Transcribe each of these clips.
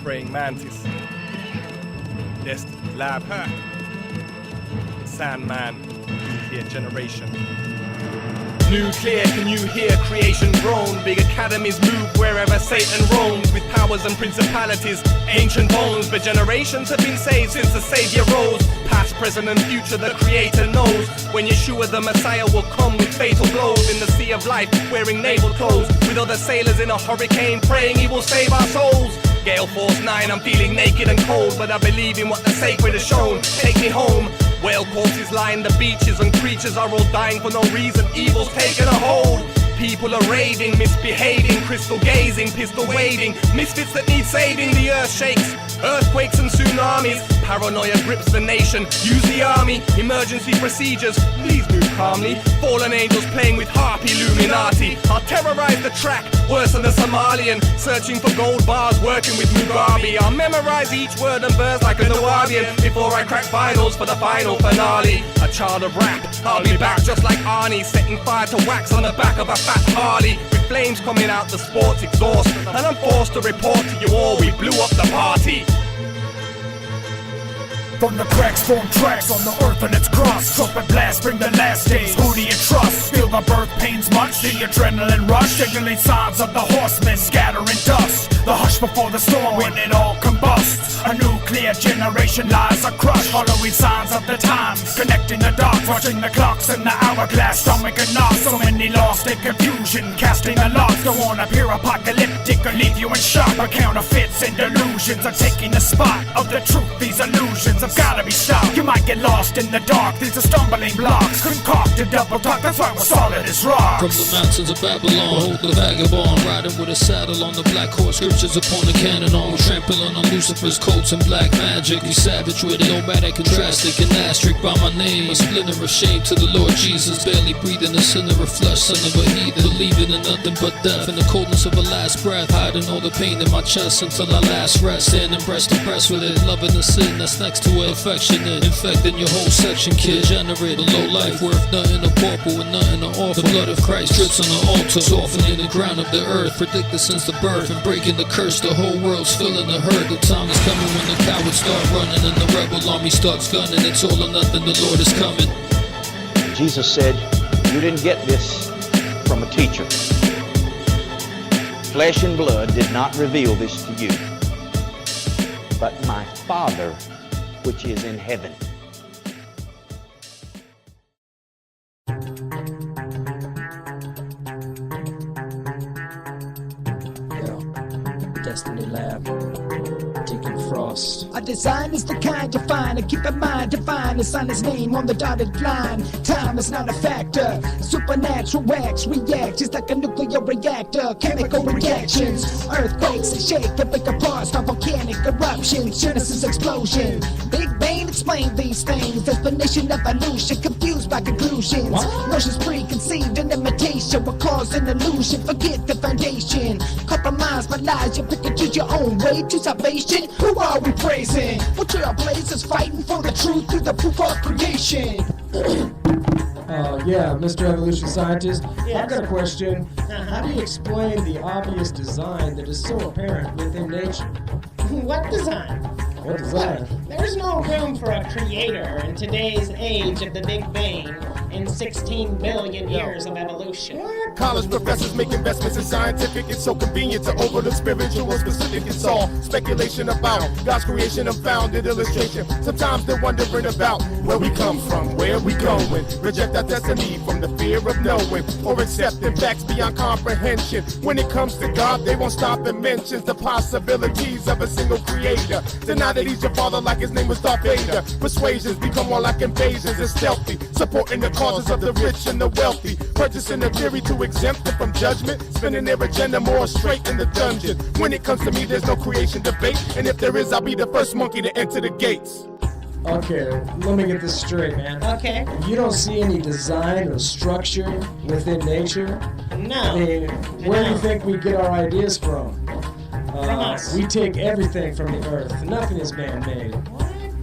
praying mantis, Destiny Lab, Sandman, nuclear generation. Nuclear, can you hear creation groan? Big academies move wherever Satan roams, with powers and principalities, ancient bones. But generations have been saved since the Savior rose. Past, present and future, the Creator knows. When Yeshua the Messiah will come with fatal blows, in the sea of life, wearing naval clothes, with other sailors in a hurricane, praying he will save our souls. Gale Force 9, I'm feeling naked and cold, but I believe in what the sacred has shown. Take me home. Whale corpses line the beaches, and creatures are all dying for no reason. Evil's taken a hold. People are raving, misbehaving, crystal gazing, pistol waving. Misfits that need saving. The earth shakes, earthquakes and tsunamis. Paranoia grips the nation. Use the army, emergency procedures. Please move calmly. Fallen angels playing with harpy Illuminati. I'll terrorize the track, worse than the Somalian. Searching for gold bars, working with Mugabe. I'll memorize each word and verse like a Nawabian before I crack finals for the final finale. A child of rap, I'll be back just like Arnie, setting fire to wax on the back of a fat Harley, with flames coming out the sports exhaust. And I'm forced to report to you all, we blew up the party. From the cracks form tracks on the earth and its crust. Trumpet blast, bring the last days. Who do you trust? Feel the birth pains much? The adrenaline rush, signaling signs of the horsemen scattering dust. The hush before the storm when it all combusts. A nuclear generation lies are crushed, following signs of the times, connecting the dots, watching the clocks in the hourglass. Stomach and knots, so many lost in confusion, casting a lot. Don't wanna appear apocalyptic or leave you in shock, but counterfeits and delusions are taking the spot of the truth. These illusions have gotta be stopped. You might get lost in the dark, these are stumbling blocks. Concocted double talk, that's why we're solid as rocks. From the mountains of Babylon, hold the vagabond, riding with a saddle on the black horse. Scriptures upon the cannon, on trampling on Lucifer's coats and black magic. We savage with it, nomadic and drastic and asterisk by my name. A splinter of shame to the Lord Jesus, barely breathing a sinner of flesh, son of a heathen. Believing in nothing but death, in the coldness of a last breath, hiding all the pain in my chest until I last rest. Standing breast to breast with it, loving the sin that's next to it, affectionate, infecting your whole section, kid. Generate a low life worth nothing, a pauper with nothing to offer. The blood of Christ drips on the altar, softening the ground of the earth, predicted since the birth and breaking the curse. The whole world's feeling the hurt. The time is coming when the cowards start running and the rebel army starts gunning. It's all or nothing, the Lord is coming. Jesus said, you didn't get this from a teacher. Flesh and blood did not reveal this to you, but my Father which is in heaven. Destiny Lab, Deacon Frost. Our design is the kind you find, and keep in mind, divine is on his name on the dotted line. Time is not a factor, supernatural wax react just like a nuclear reactor. Chemical reactions, earthquakes and shake and break apart, start volcanic eruptions, Genesis explosion. Big Bang explain these things, definition of evolution, confused by conclusions. Notions preconceived and imitation will cause an illusion, forget the foundation. Compromise my lies, you pick and choose your own way to salvation. Who are we praising? What trailblazers fighting for the truth through the proof of creation? Yeah, Mr. Evolution Scientist, Yes. I've got a question. How do you explain the obvious design that is so apparent within nature? What design? What design? There's no room for a creator in today's age of the Big Bang in 16 billion years of evolution. College professors make investments in scientific. It's so convenient to overlook spiritual specific. It's all speculation about God's creation, unfounded illustration. Sometimes they're wondering about where we come from, where we going. Reject our destiny from the fear of knowing, or accepting facts beyond comprehension. When it comes to God, they won't stop and mention the possibilities of a single creator. Deny that he's your father like his name was Darth Vader. Persuasions become more like invasions and stealthy, supporting the causes of the rich and the wealthy, purchasing a theory to exempt them from judgment, spinning their agenda more straight in the dungeon. When it comes to me, there's no creation debate, and if there is, I'll be the first monkey to enter the gates. Okay, let me get this straight, man. Okay. You don't see any design or structure within nature? No. I mean, where do you think we get our ideas from? From us. We take everything from the earth. Nothing is man-made.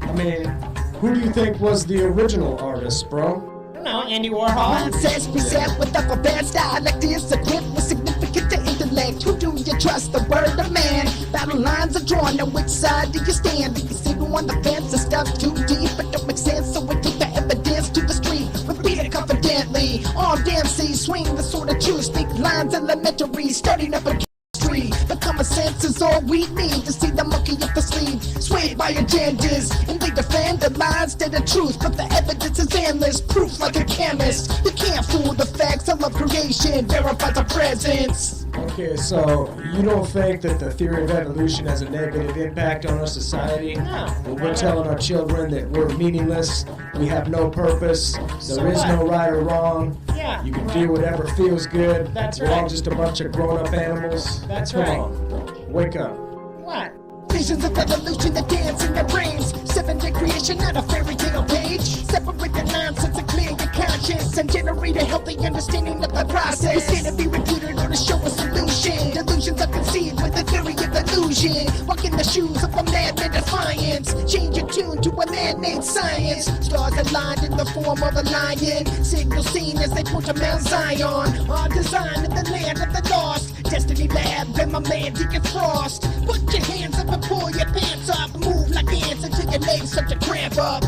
I mean, who do you think was the original artist, bro? No, Andy Warhol. Mine says present with a bad style like this, a gift with significant to intellect. Who do you trust, the word of man? Battle the lines are drawn. Now which side do you stand? Do you see who on the fence? The stuff's too deep, it don't make sense. So we take the evidence to the street. Repeat it confidently. Armed MCs swing the sword of truth. Speak lines elementary, studying up a street. The common sense is all we need to see the monkey up the sleeve. Swayed by agendas, and they defend the lies to the truth. But the evidence is endless, proof like a chemist. You can't fool the facts, I love creation, verifies our presence. Okay, so you don't think that the theory of evolution has a negative impact on our society? No. When we're telling our children that we're meaningless, we have no purpose, So there is what? no right or wrong, Yeah. you can do whatever feels good, That's we're all right. just a bunch of grown-up animals. That's Come right. on, wake up. What? Visions of evolution that dance in their brains. 7-day creation, not a fairy tale page. Separate the nonsense and clear your conscience and generate a healthy understanding of the process. It's here to be refuted or to show a solution. Delusions are conceived with the theory of illusion. Walk in the shoes of a madman defiance. Change your tune to a man-made science. Stars aligned in the form of a lion. Signal seen as they point to Mount Zion. Our design in the land of the lost. Destiny Lab and my man Deacon Frost. Put your hands up and pull your pants up. Move like ants until your legs start to cramp up.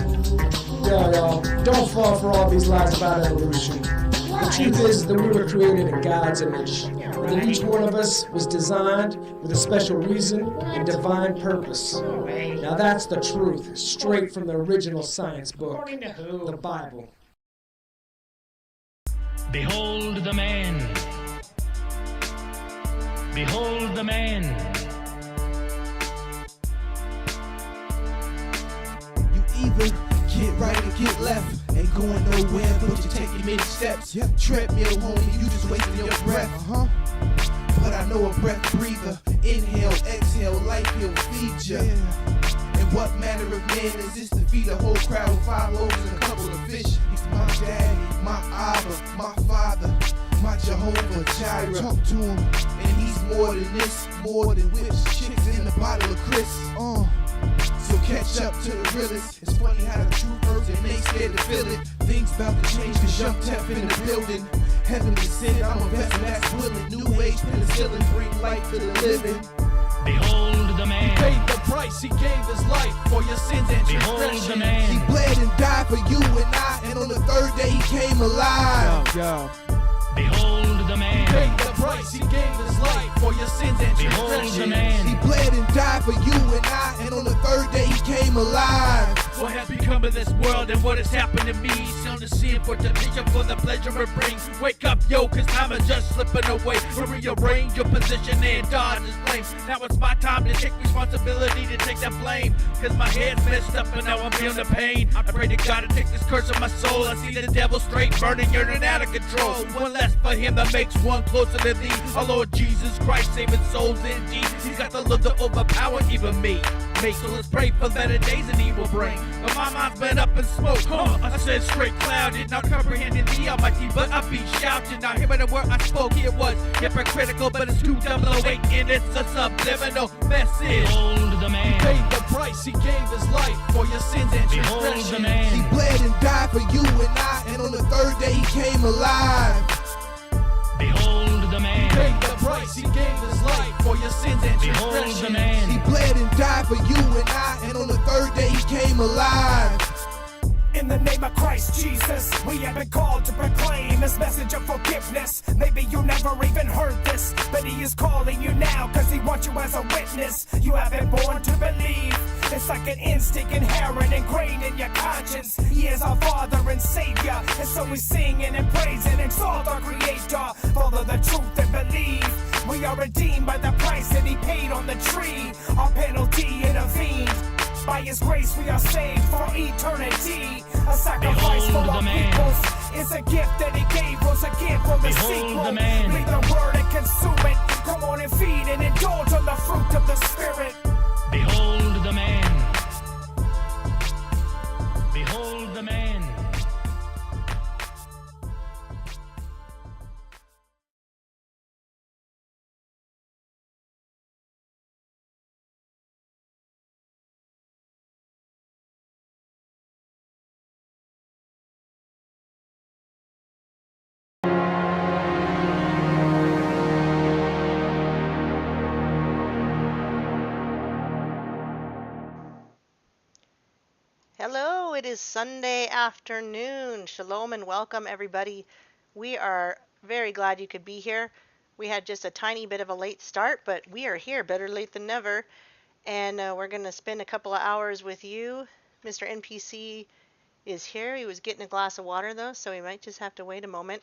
Yo, y'all, don't fall for all these lies about evolution. The truth is that we were created in God's image, and that each one of us was designed with a special reason and divine purpose. No way. Now that's the truth, straight from the original science book, According to who? the Bible. Behold the man. Behold the man. You either get right or get left. Ain't going nowhere, but you're taking many steps. Treadmill, homie, you just wasting your breath. But I know a breath breather. Inhale, exhale, life will feed ya. And what manner of man is this to feed a whole crowd with 5 loaves and a couple of fish? He's my daddy, my Abba, my father, my Jehovah Jireh. Talk to him, and he's more than this, more than whips, chicks, in a bottle of Chris. So catch up to the realest. It's funny how the truth hurts and they scared to feel it. Things about to change cause Young Tef in the building. Heaven descended, I'm a vessel that's willing. New age penicillin, bring life to the living. Behold the man. Paid the price, he gave his life for your sins and Behold the transgressions. man. He bled and died for you and I, and on the 3rd day he came alive. Behold the man. Paid the price, he gave his life for your sins and Behold the transgressions. man. He bled and died for you and I, and on the 3rd day he came alive. What has become of this world and what has happened to me? Sound the sin for temptation for the pleasure it brings. Wake up, yo, cause time is just slipping away. Rearrange your position and dodge is blame. Now it's my time to take responsibility to take that blame. Cause my head's messed up and now I'm feeling the pain. I pray to God to take this curse on my soul. I see the devil straight burning, yearning out of control. One less for him that makes one closer to thee. Our Lord Jesus Christ saving souls indeed. He's got the love to overpower even me. So let's pray for better days and he will bring. But my mind's been up in smoke. I said straight clouded, not comprehending the Almighty, but I be shouting. Now hearing the word I spoke, it was hypocritical, but it's 208 and it's a subliminal message. Behold the man. Paid the price, he gave his life for your sins and Behold the transgressions. man. He bled and died for you and I, and on the 3rd day he came alive. Behold the man. Paid the price, he gave his life for your sins and Behold the transgressions. man. He bled and died for you and I, and on the 3rd day he came alive. In the name of Christ Jesus, we have been called to proclaim his message of forgiveness. Maybe you never even heard this, but he is calling you now cause he wants you as a witness. You have been born to believe. It's like an instinct inherent, ingrained in your conscience. He is our Father and Savior, and so we sing and praise and exalt our Creator. Follow the truth and believe. We are redeemed by the price that he paid on the tree. Our penalty intervened. By his grace we are saved for eternity. A sacrifice for Behold the our man. peoples. It's a gift that he gave us, a gift for the Behold sequel. the man. Read the word and consume it. Come on and feed and indulge on the fruit of the Spirit. Behold the man. Behold the man. is Sunday afternoon. Shalom and welcome, everybody. We are very glad you could be here. We had just a tiny bit of a late start, but we are here, better late than never. And we're going to spend a couple of hours with you. Mr. NPC is here. He was getting a glass of water, though, so he might just have to wait a moment.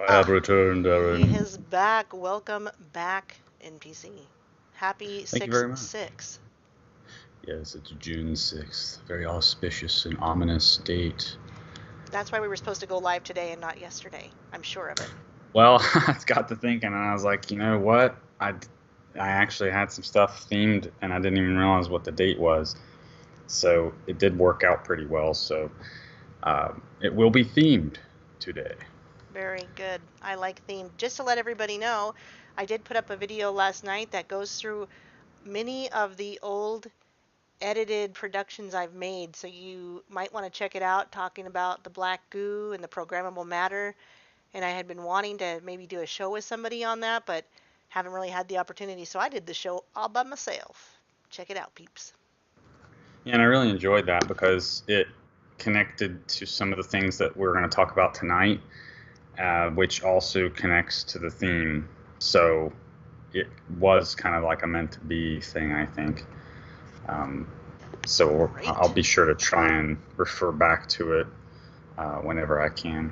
I have returned, Aaron. He is back. Welcome back, NPC. Happy Thank you very much. 6/6. Yes, it's June 6th. Very auspicious and ominous date. That's why we were supposed to go live today and not yesterday. I'm sure of it. Well, I got to thinking, and I was like, you know what? I actually had some stuff themed, and I didn't even realize what the date was. So it did work out pretty well. So it will be themed today. Very good. I like theme. Just to let everybody know, I did put up a video last night that goes through many of the old edited productions I've made, so you might want to check it out, talking about the black goo and the programmable matter. And I had been wanting to maybe do a show with somebody on that, but haven't really had the opportunity, so I did the show all by myself. Check it out, peeps. Yeah, and I really enjoyed that because it connected to some of the things that we're going to talk about tonight, which also connects to the theme. So it was kind of like a meant to be thing, I think. So I'll be sure to try and refer back to it whenever I can.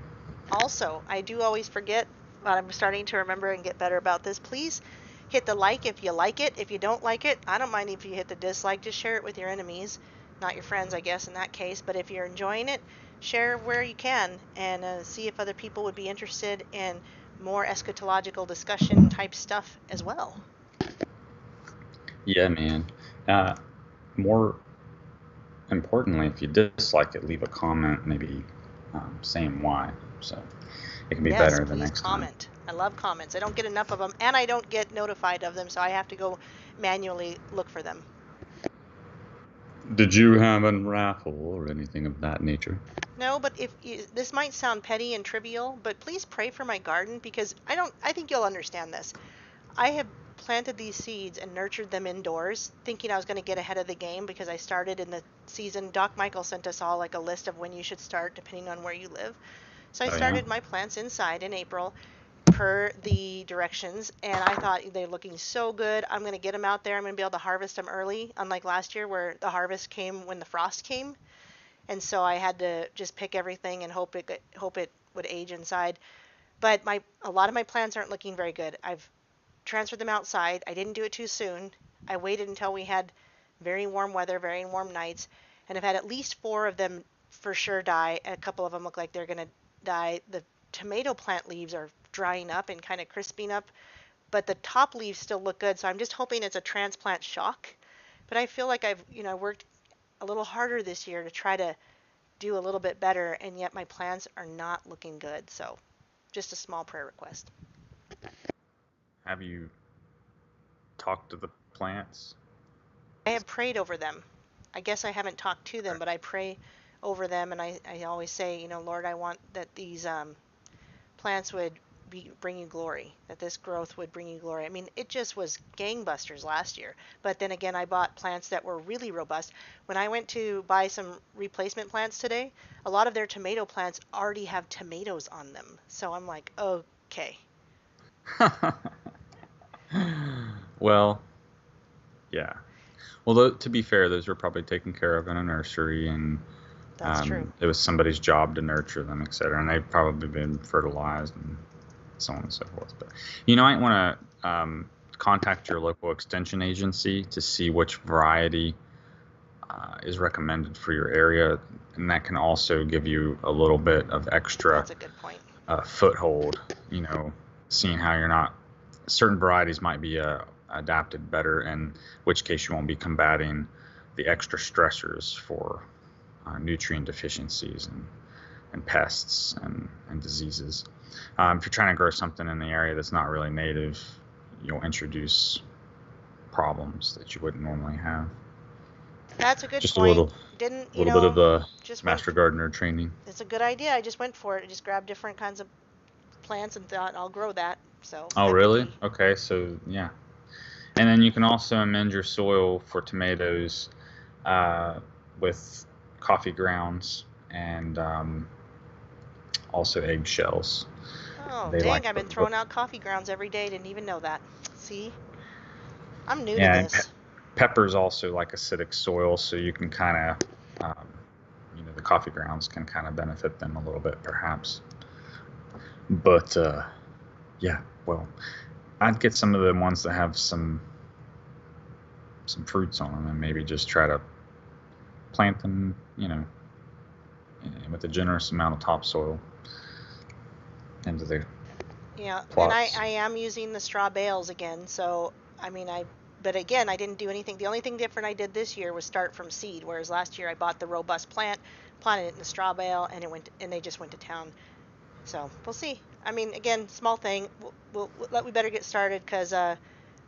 Also, I do always forget, but I'm starting to remember and get better about this. Please hit the like if you like it. If you don't like it, I don't mind if you hit the dislike. Just share it with your enemies, not your friends, I guess, in that case. But if you're enjoying it, share where you can and see if other people would be interested in more eschatological discussion type stuff as well. Yeah, man. More importantly, if you dislike it, leave a comment, maybe saying why. So it can be better the next comment. I love comments. I don't get enough of them, and I don't get notified of them, so I have to go manually look for them. Did you have a raffle or anything of that nature? No, but this might sound petty and trivial, but please pray for my garden, because I think you'll understand this. I have planted these seeds and nurtured them indoors, thinking I was going to get ahead of the game because I started in the season. Doc Michael sent us all like a list of when you should start depending on where you live. So I started my plants inside in April per the directions, and I thought they're looking so good. I'm going to get them out there. I'm going to be able to harvest them early, unlike last year where the harvest came when the frost came. And so I had to just pick everything and hope it would age inside. But a lot of my plants aren't looking very good. I've transferred them outside. I didn't do it too soon. I waited until we had very warm weather, very warm nights, and I've had at least 4 of them for sure die. And a couple of them look like they're going to die. The tomato plant leaves are drying up and kind of crisping up, but the top leaves still look good. So I'm just hoping it's a transplant shock. But I feel like I've worked a little harder this year to try to do a little bit better, and yet my plants are not looking good. So just a small prayer request. Have you talked to the plants? I have prayed over them. I guess I haven't talked to them, but I pray over them, and I always say, Lord, I want that these plants would bring you glory, that this growth would bring you glory. I mean, it just was gangbusters last year. But then again, I bought plants that were really robust. When I went to buy some replacement plants today, a lot of their tomato plants already have tomatoes on them. So I'm like, okay. Well, yeah. Well, to be fair, those were probably taken care of in a nursery, and that's true. It was somebody's job to nurture them, etc. And they've probably been fertilized and so on and so forth. But you might want to contact your local extension agency to see which variety is recommended for your area, and that can also give you a little bit of extra. That's a good point. Foothold. Seeing how you're not. Certain varieties might be adapted better, in which case you won't be combating the extra stressors for nutrient deficiencies and pests and diseases. If you're trying to grow something in the area that's not really native, you'll introduce problems that you wouldn't normally have. That's a good just point. A little bit of the master gardener training. It's a good idea. I just went for it. I just grabbed different kinds of plants and thought I'll grow that. So. Oh, really? Okay, so yeah. And then you can also amend your soil for tomatoes with coffee grounds and also eggshells. Oh, They dang, like I've been the- throwing out coffee grounds every day. Didn't even know that. See? I'm new to Yeah, and this. peppers also like acidic soil, so you can kind of, the coffee grounds can kind of benefit them a little bit, perhaps. But yeah, well, I'd get some of the ones that have some fruits on them, and maybe just try to plant them, with a generous amount of topsoil into the Yeah, and plots. I am using the straw bales again, so I mean but again, I didn't do anything. The only thing different I did this year was start from seed, whereas last year I bought the robust plant, planted it in the straw bale, and they just went to town. So we'll see. I mean, again, small thing. We better get started because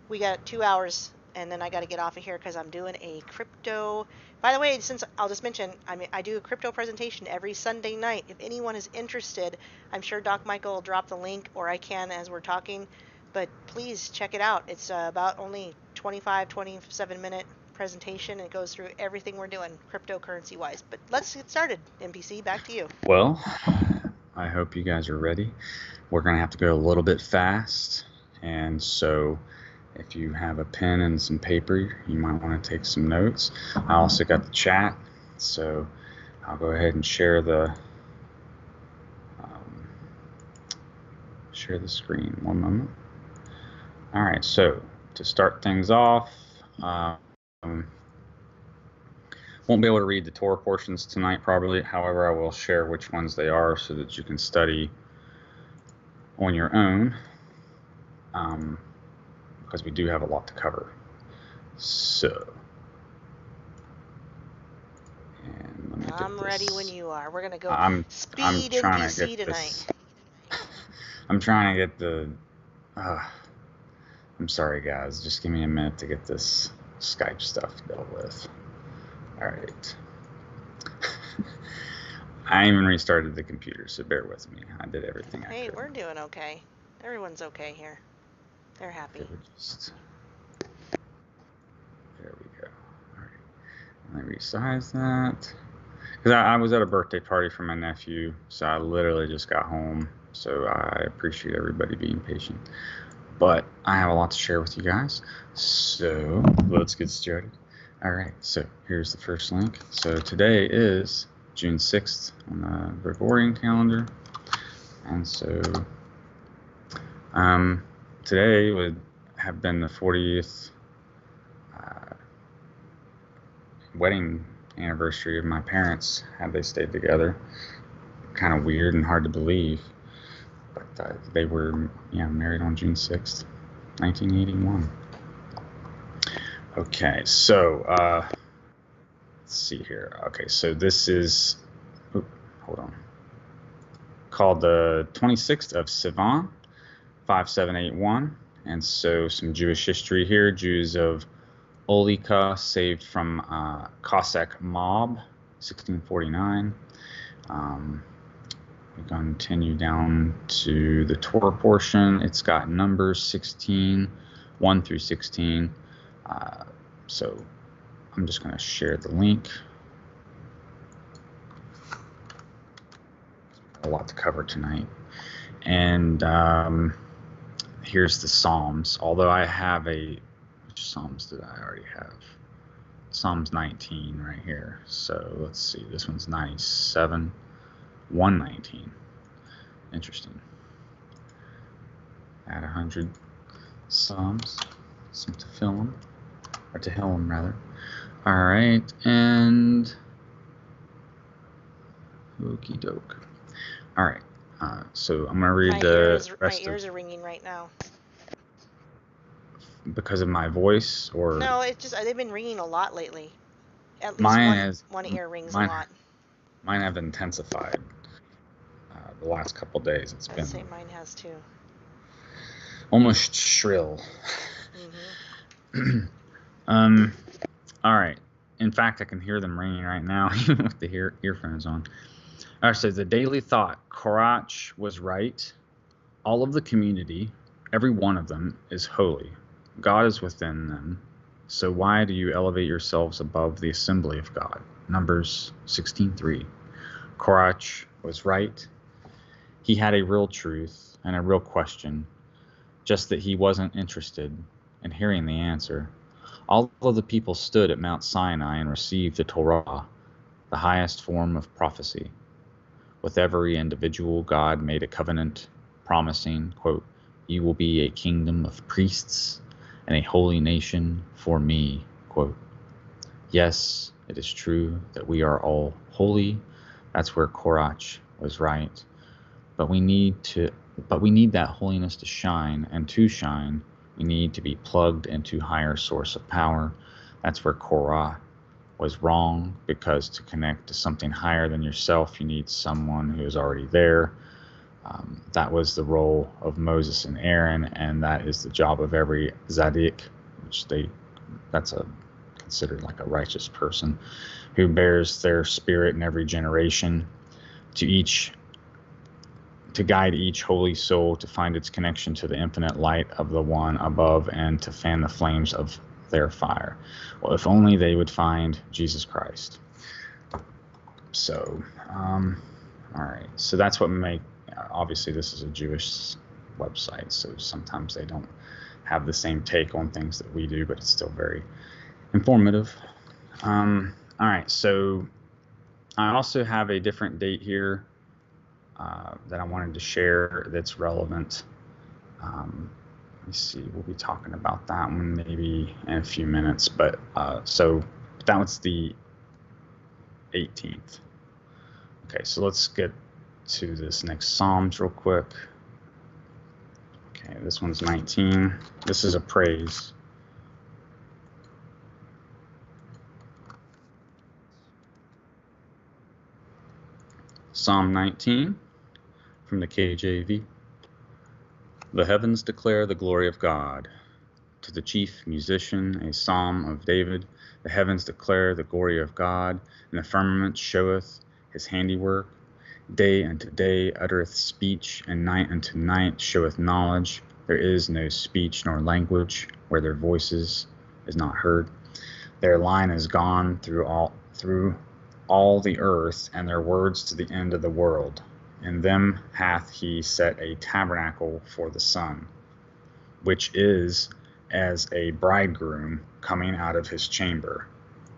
we got 2 hours, and then I got to get off of here because I'm doing a crypto. By the way, since I'll just mention, I do a crypto presentation every Sunday night. If anyone is interested, I'm sure Doc Michael will drop the link, or I can as we're talking. But please check it out. It's about only 27-minute presentation. And it goes through everything we're doing cryptocurrency wise. But let's get started. NPC, back to you. Well, I hope you guys are ready. We're going to have to go a little bit fast, and so if you have a pen and some paper, you might want to take some notes. I also got the chat, so I'll go ahead and share the screen. One moment. All right, so to start things off, won't be able to read the Torah portions tonight probably. However, I will share which ones they are so that you can study on your own, because we do have a lot to cover. So, and let me get I'm ready this. when you are. We're gonna go I'm speed trying NPC to get tonight. this. I'm trying to get the. I'm sorry, guys. Just give me a minute to get this Skype stuff dealt with. All right. I even restarted the computer, so bear with me. I did everything I Hey, could. we're doing okay. Everyone's okay here. They're happy. Okay, there we go. All right. Let me resize that. Because I was at a birthday party for my nephew, so I literally just got home. So I appreciate everybody being patient. But I have a lot to share with you guys. So let's get started. All right, so here's the first link. So today is June 6th on the Gregorian calendar. And so today would have been the 40th wedding anniversary of my parents had they stayed together. Kind of weird and hard to believe. But they were married on June 6th, 1981. Okay, so let's see here. Okay, so this is, hold on, called the 26th of Sivan, 5781. And so some Jewish history here. Jews of Olika saved from Cossack mob, 1649. We continue down to the Torah portion. It's got Numbers 16, 1 through 16. So I'm just going to share the link. A lot to cover tonight. And here's the Psalms. Although I have which Psalms did I already have? Psalms 19 right here. So let's see. This one's 97, 119. Interesting. Add 100 Psalms. Some to fill them. Or to fill them, rather. All right. And okie doke. All right. So I'm going to read the rest. My ears are ringing right now. Because of my voice, or no, it's just they've been ringing a lot lately. At least one ear rings a lot. Mine have intensified the last couple days. I'd say mine has too. Almost shrill. Mm-hmm. All right. In fact, I can hear them ringing right now, even with the earphones on. All right. So the daily thought: Korach was right. All of the community, every one of them, is holy. God is within them. So why do you elevate yourselves above the assembly of God? Numbers 16:3. Korach was right. He had a real truth and a real question, just that he wasn't interested in hearing the answer. All of the people stood at Mount Sinai and received the Torah, the highest form of prophecy. With every individual, God made a covenant promising, quote, "You will be a kingdom of priests and a holy nation for me," quote. Yes, it is true that we are all holy. That's where Korach was right. But we need that holiness to shine, and to shine, we need to be plugged into higher source of power. That's where Korah was wrong, because to connect to something higher than yourself, you need someone who is already there. That was the role of Moses and Aaron, and that is the job of every Zadik, which that's considered like a righteous person who bears their spirit in every generation to guide each holy soul to find its connection to the infinite light of the one above and to fan the flames of their fire. Well, if only they would find Jesus Christ. So, all right. So that's what obviously this is a Jewish website, so sometimes they don't have the same take on things that we do, but it's still very informative. All right. So I also have a different date here that I wanted to share that's relevant. Let me see, we'll be talking about that one maybe in a few minutes, but so that was the 18th. Okay, so let's get to this next Psalms real quick. Okay, this one's 19. This is a praise. Psalm 19 from the KJV. The heavens declare the glory of God. To the chief musician, a psalm of David. The heavens declare the glory of God, and the firmament showeth his handiwork. Day unto day uttereth speech, and night unto night showeth knowledge. There is no speech nor language where their voices is not heard. Their line is gone through all the earth, and their words to the end of the world. In them hath he set a tabernacle for the sun, which is as a bridegroom coming out of his chamber,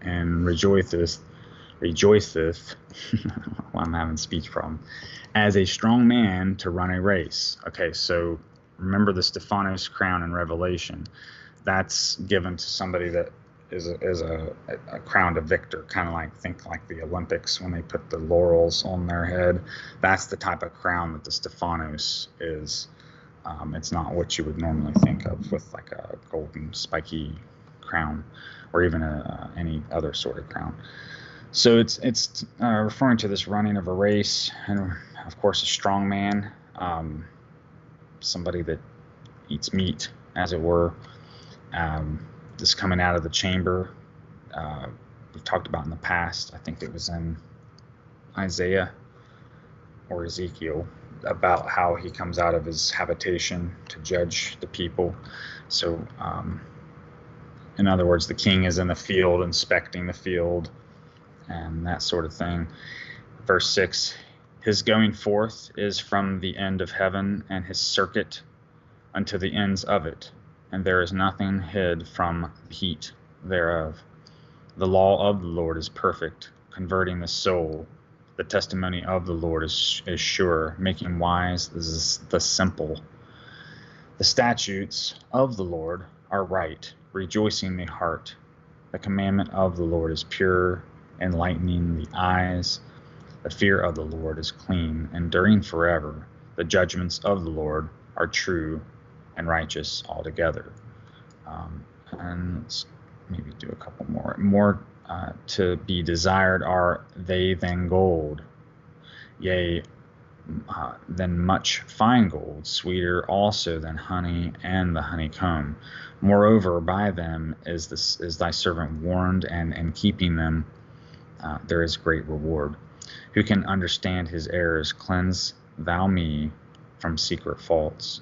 and rejoiceth well, I'm having speech problem, as a strong man to run a race. Okay, so remember the Stephanos crown in Revelation. That's given to somebody that is a crowned a victor, kind of think like the Olympics when they put the laurels on their head. That's the type of crown that the Stephanos is. It's not what you would normally think of with like a golden spiky crown, or even any other sort of crown. So it's referring to this running of a race, and of course a strong man, somebody that eats meat, as it were. This coming out of the chamber, we've talked about in the past. I think it was in Isaiah or Ezekiel, about how he comes out of his habitation to judge the people. So, in other words, the king is in the field, inspecting the field, and that sort of thing. Verse 6, his going forth is from the end of heaven, and his circuit unto the ends of it, and there is nothing hid from the heat thereof. The law of the Lord is perfect, converting the soul. The testimony of the Lord is sure, making wise the simple. The statutes of the Lord are right, rejoicing the heart. The commandment of the Lord is pure, enlightening the eyes. The fear of the Lord is clean, enduring forever. The judgments of the Lord are true and righteous altogether. And let's maybe do a couple more. More to be desired are they than gold, yea, than much fine gold, sweeter also than honey and the honeycomb. Moreover, by them is thy servant warned, and in keeping them there is great reward. Who can understand his errors? Cleanse thou me from secret faults.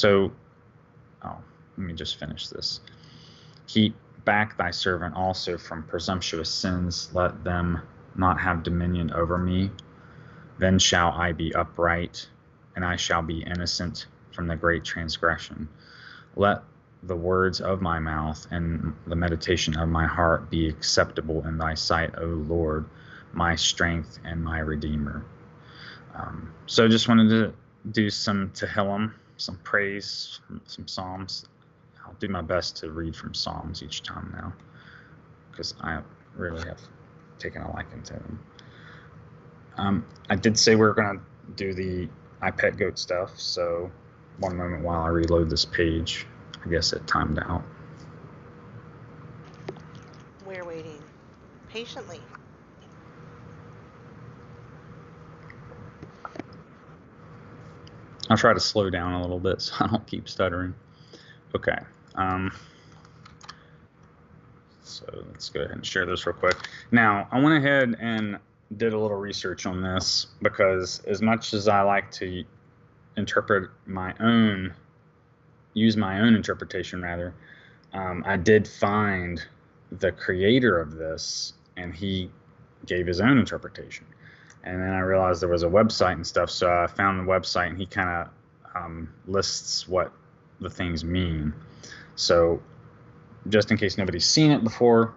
Let me just finish this. Keep back thy servant also from presumptuous sins. Let them not have dominion over me. Then shall I be upright, and I shall be innocent from the great transgression. Let the words of my mouth and the meditation of my heart be acceptable in thy sight, O Lord, my strength and my redeemer. So just wanted to do some Tehillim, some praise, some Psalms. I'll do my best to read from Psalms each time now, because I really have taken a liking to them. I did say we were going to do the Ipetgoat stuff, so one moment while I reload this page. I guess it timed out. We're waiting patiently. I'll try to slow down a little bit so I don't keep stuttering. Okay. So let's go ahead and share this real quick. Now, I went ahead and did a little research on this because as much as I like to use my own interpretation rather, I did find the creator of this, and he gave his own interpretation. And then I realized there was a website and stuff, so I found the website, and he kind of lists what the things mean. So just in case nobody's seen it before,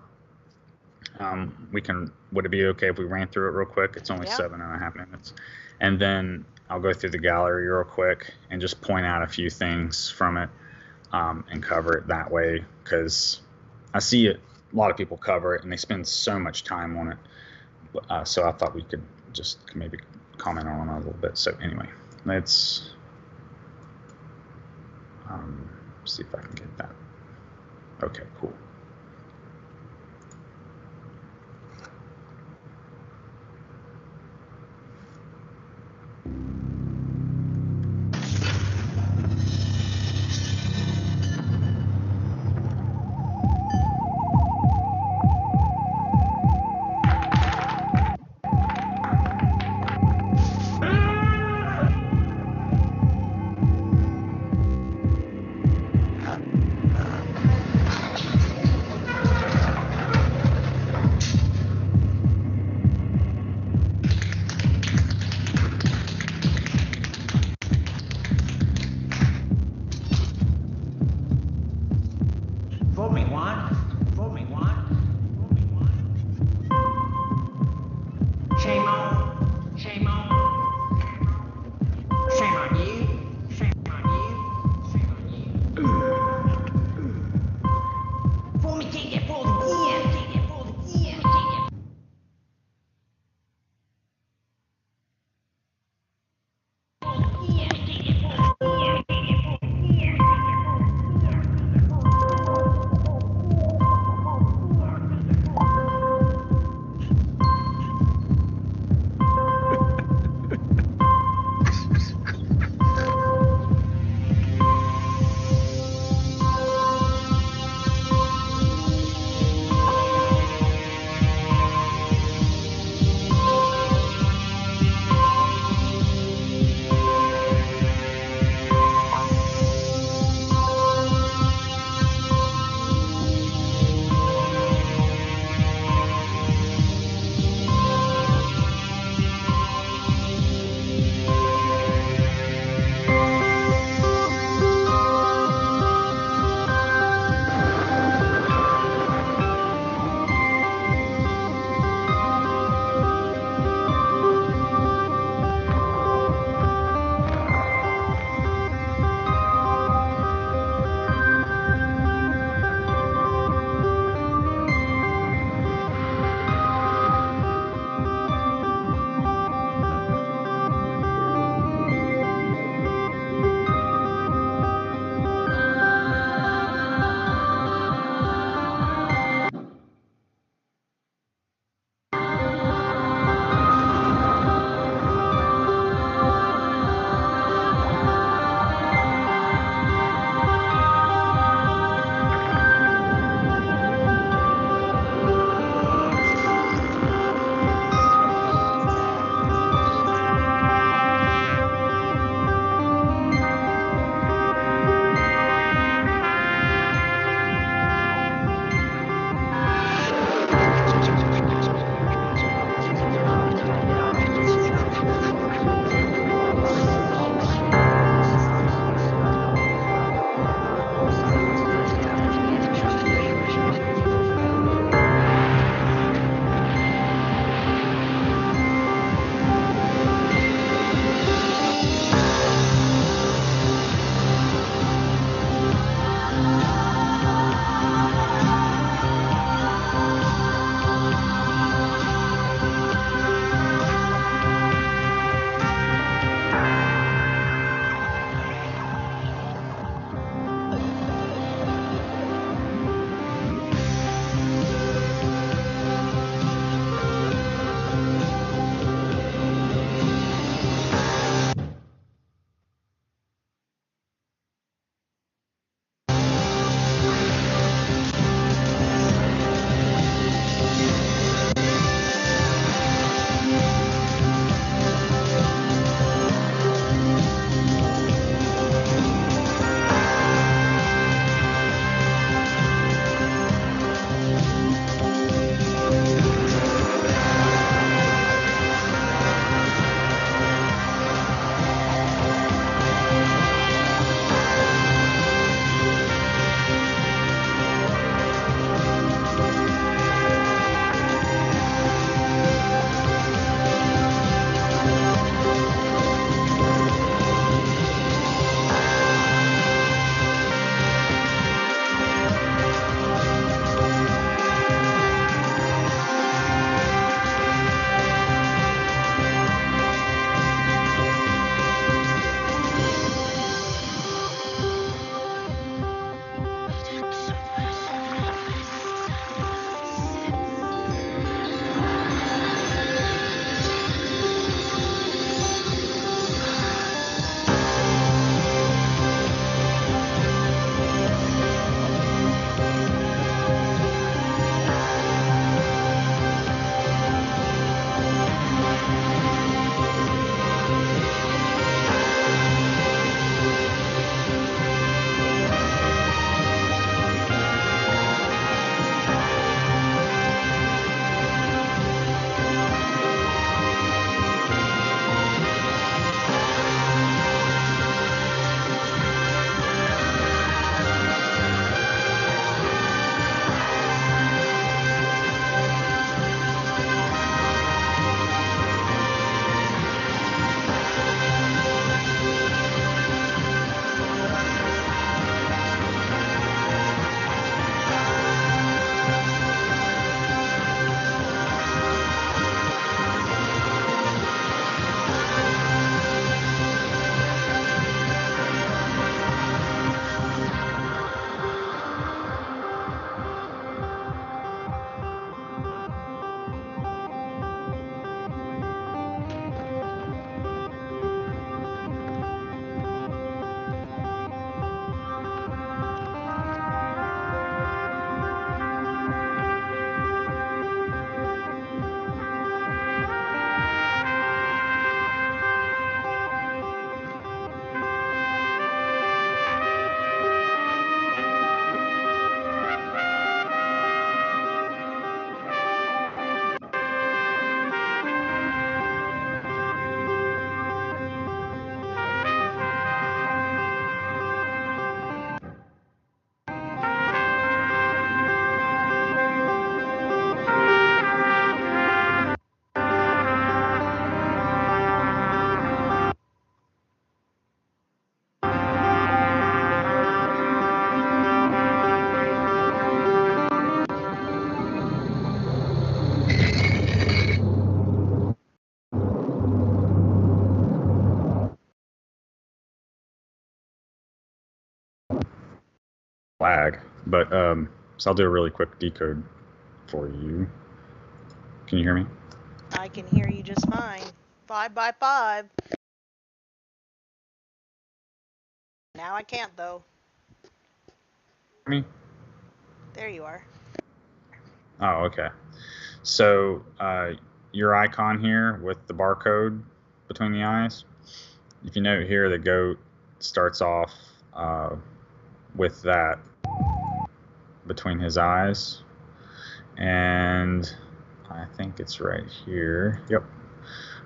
would it be okay if we ran through it real quick? It's only 7.5 minutes. And then I'll go through the gallery real quick and just point out a few things from it and cover it that way, because I see it, a lot of people cover it and they spend so much time on it. So I thought we could just maybe comment on it a little bit. So anyway, let's see if I can get that. Okay, cool. Lag, but so I'll do a really quick decode for you. Can you hear me? I can hear you just fine. 5 by 5. Now I can't though. Me? There you are. Oh, okay. So your icon here with the barcode between the eyes. If you note here, the goat starts off with that between his eyes, and I think it's right here. Yep.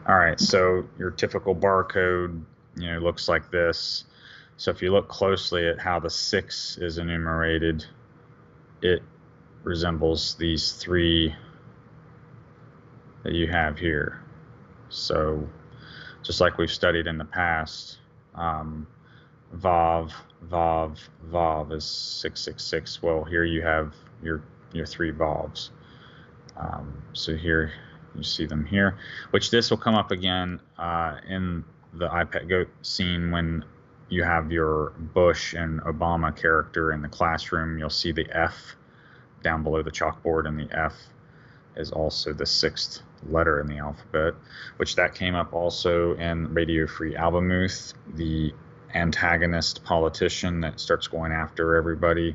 All right. So your typical barcode, looks like this. So if you look closely at how the 6 is enumerated, it resembles these 3 that you have here. So just like we've studied in the past, Vav, Vav, Vav is 666. Well, here you have your 3 Vavs. So here you see them here, which this will come up again in the Ipetgoat scene when you have your Bush and Obama character in the classroom, you'll see the F down below the chalkboard, and the F is also the 6th letter in the alphabet, which that came up also in Radio Free Albemuth, the antagonist politician that starts going after everybody.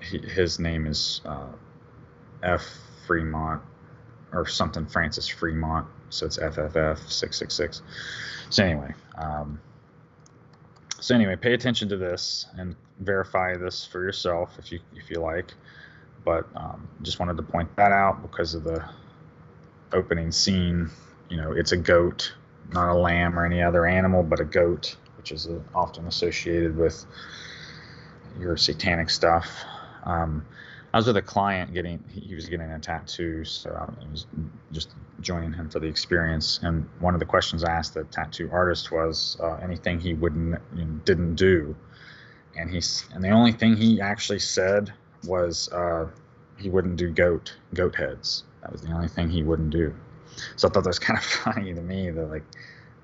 His name is F. Fremont or something, Francis Fremont, so it's FFF 666. So anyway, pay attention to this and verify this for yourself if you like. But just wanted to point that out because of the opening scene. You know, it's a goat, not a lamb or any other animal, but a goat, which is often associated with your satanic stuff. I was with a client he was getting a tattoo, so I was just joining him for the experience. And one of the questions I asked the tattoo artist was anything he didn't do, and the only thing he actually said was he wouldn't do goat heads. That was the only thing he wouldn't do. So I thought that was kind of funny to me that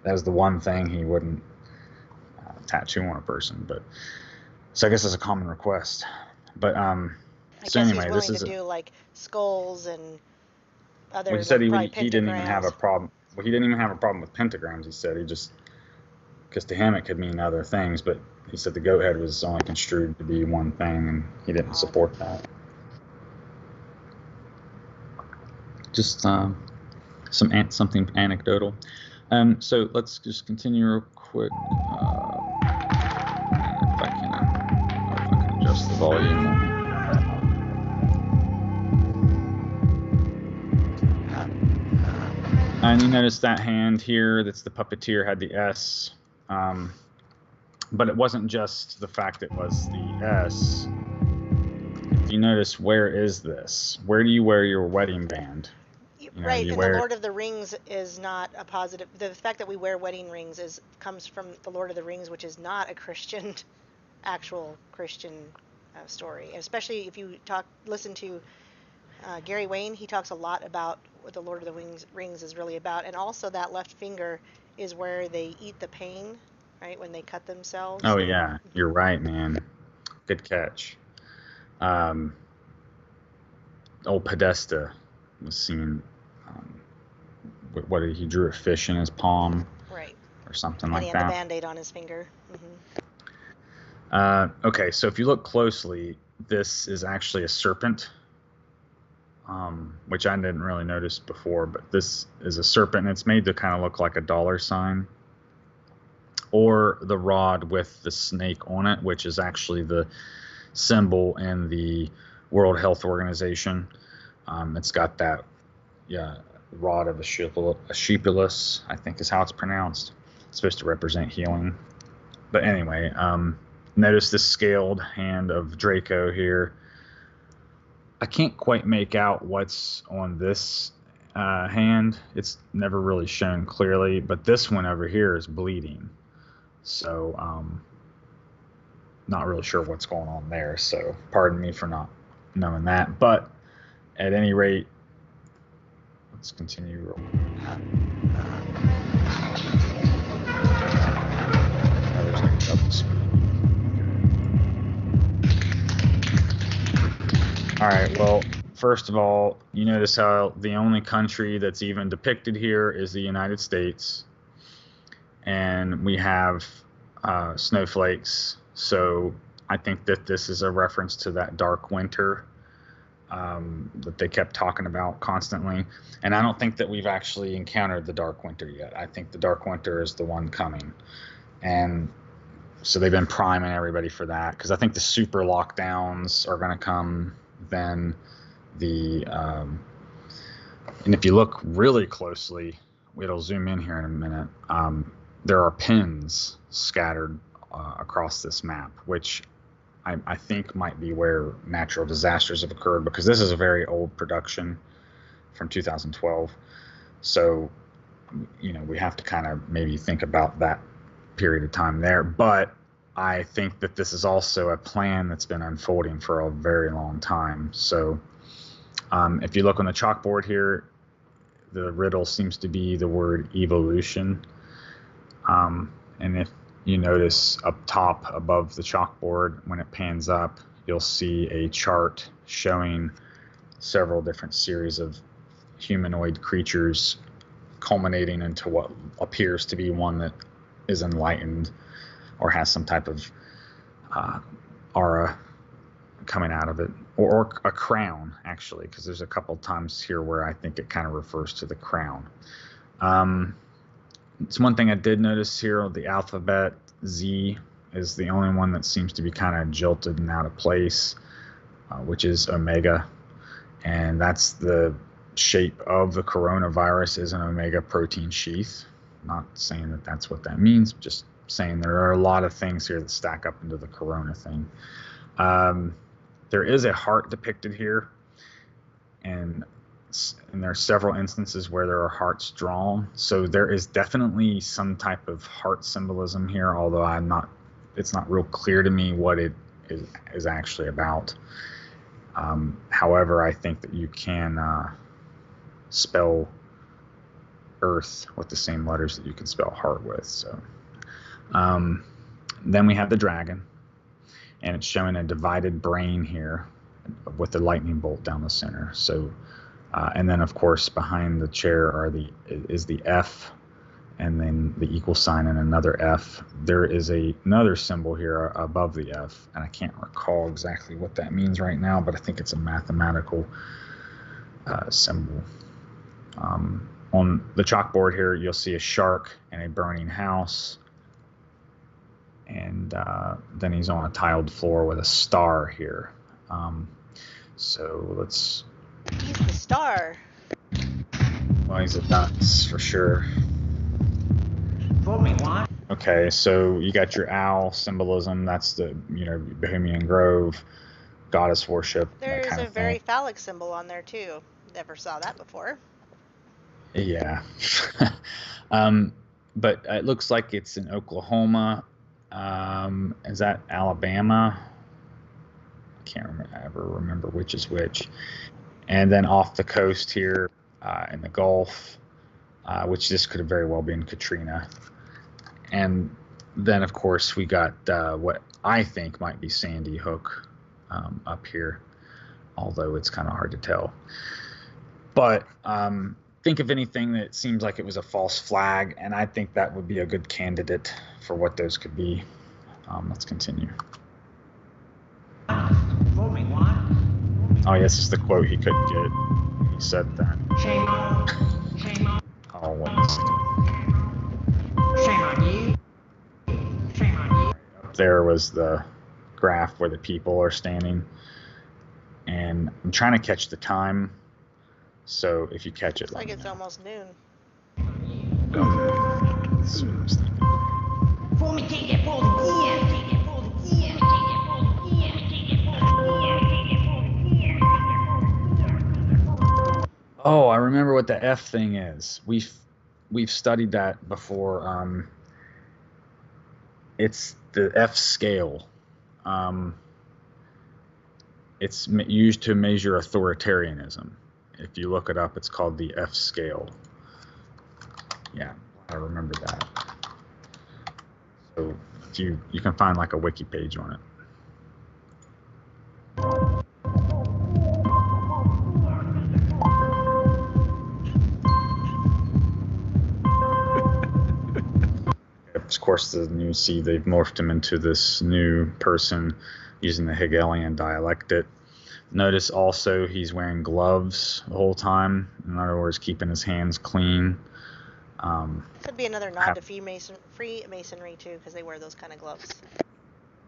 that was the one thing he wouldn't tattoo on a person. But so I guess it's a common request. But so anyway, this is to do like skulls and other. Well, he said he didn't even have a problem. Well, he didn't even have a problem with pentagrams. He said because to him it could mean other things, but he said the goat head was only construed to be one thing, and he didn't support that. Just something anecdotal. So let's just continue real quick. If I can adjust the volume. And you notice that hand here, that's the puppeteer, had the S. But it wasn't just the fact it was the S. If you notice, where is this? Where do you wear your wedding band? Right, and the Lord of the Rings is not a positive. The fact that we wear wedding rings comes from the Lord of the Rings, which is not a Christian, actual Christian story. Especially if you listen to Gary Wayne, he talks a lot about what the Lord of the Rings is really about, and also that left finger is where they eat the pain, right, when they cut themselves. Oh yeah, you're right, man. Good catch. Old Podesta was seen. He drew a fish in his palm, right, or something like that. And he had the Band-Aid on his finger. Mm-hmm. Okay, so if you look closely, this is actually a serpent, which I didn't really notice before, but this is a serpent, and it's made to kind of look like a dollar sign, or the rod with the snake on it, which is actually the symbol in the World Health Organization. It's got that, rod of Asclepius, I think is how it's pronounced. It's supposed to represent healing. But anyway, notice this scaled hand of Draco here. I can't quite make out what's on this hand. It's never really shown clearly, but this one over here is bleeding. So, not really sure what's going on there. So, pardon me for not knowing that. But at any rate, let's continue. All right, well, first of all, you notice how the only country that's even depicted here is the United States. And we have snowflakes. So I think that this is a reference to that dark winter that they kept talking about constantly. And I don't think that we've actually encountered the dark winter yet. I think the dark winter is the one coming. And so they've been priming everybody for that, because I think the super lockdowns are going to come then. And if you look really closely, it'll zoom in here in a minute. There are pins scattered across this map, which I think might be where natural disasters have occurred, because this is a very old production from 2012. So, we have to kind of maybe think about that period of time there. But I think that this is also a plan that's been unfolding for a very long time. So if you look on the chalkboard here, the riddle seems to be the word evolution. And if you notice up top above the chalkboard, when it pans up, you'll see a chart showing several different series of humanoid creatures culminating into what appears to be one that is enlightened or has some type of aura coming out of it, or a crown, actually, because there's a couple times here where I think it kind of refers to the crown. It's one thing I did notice here, the alphabet Z is the only one that seems to be kind of jilted and out of place, which is Omega, and that's the shape of the coronavirus, is an Omega protein sheath. Not saying that that's what that means, just saying there are a lot of things here that stack up into the corona thing. There is a heart depicted here, and there are several instances where there are hearts drawn. So there is definitely some type of heart symbolism here, although it's not real clear to me what it is actually about. However, I think that you can spell Earth with the same letters that you can spell heart with. So then we have the dragon, and it's showing a divided brain here with the lightning bolt down the center. So and then of course behind the chair is the F, and then the equal sign and another F. There is another symbol here above the F, and I can't recall exactly what that means right now, but I think it's a mathematical symbol. On the chalkboard here, you'll see a shark and a burning house, and then he's on a tiled floor with a star here. So let's... He's the star. Well, he's a dunce for sure. Okay, so you got your owl symbolism. That's the Bohemian Grove, goddess worship. There's a very phallic symbol on there too. Never saw that before. Yeah. But it looks like it's in Oklahoma. Is that Alabama? I can't ever remember which is which. And then off the coast here in the Gulf, which this could have very well been Katrina. And then, of course, we got what I think might be Sandy Hook up here, although it's kind of hard to tell. But think of anything that seems like it was a false flag, and I think that would be a good candidate for what those could be. Let's continue. Oh, yes, this is the quote he couldn't get. He said that. Shame on. Shame on. Oh, what is it? Shame on you. Shame on you. Up there was the graph where the people are standing, and I'm trying to catch the time. So if you catch it, Looks like it's almost noon. That's what I was thinking. For me, take it for the year. Take it for the year. Take it for the year. Take it for the year. Take it for the year. Oh, I remember what the F thing is. We've studied that before. It's the F scale. It's used to measure authoritarianism. If you look it up, it's called the F scale. Yeah, I remember that. So if you can find like a wiki page on it. Of course, you see they've morphed him into this new person using the Hegelian dialectic. Notice also he's wearing gloves the whole time. In other words, keeping his hands clean. Could be another nod to Freemasonry too, because they wear those kind of gloves.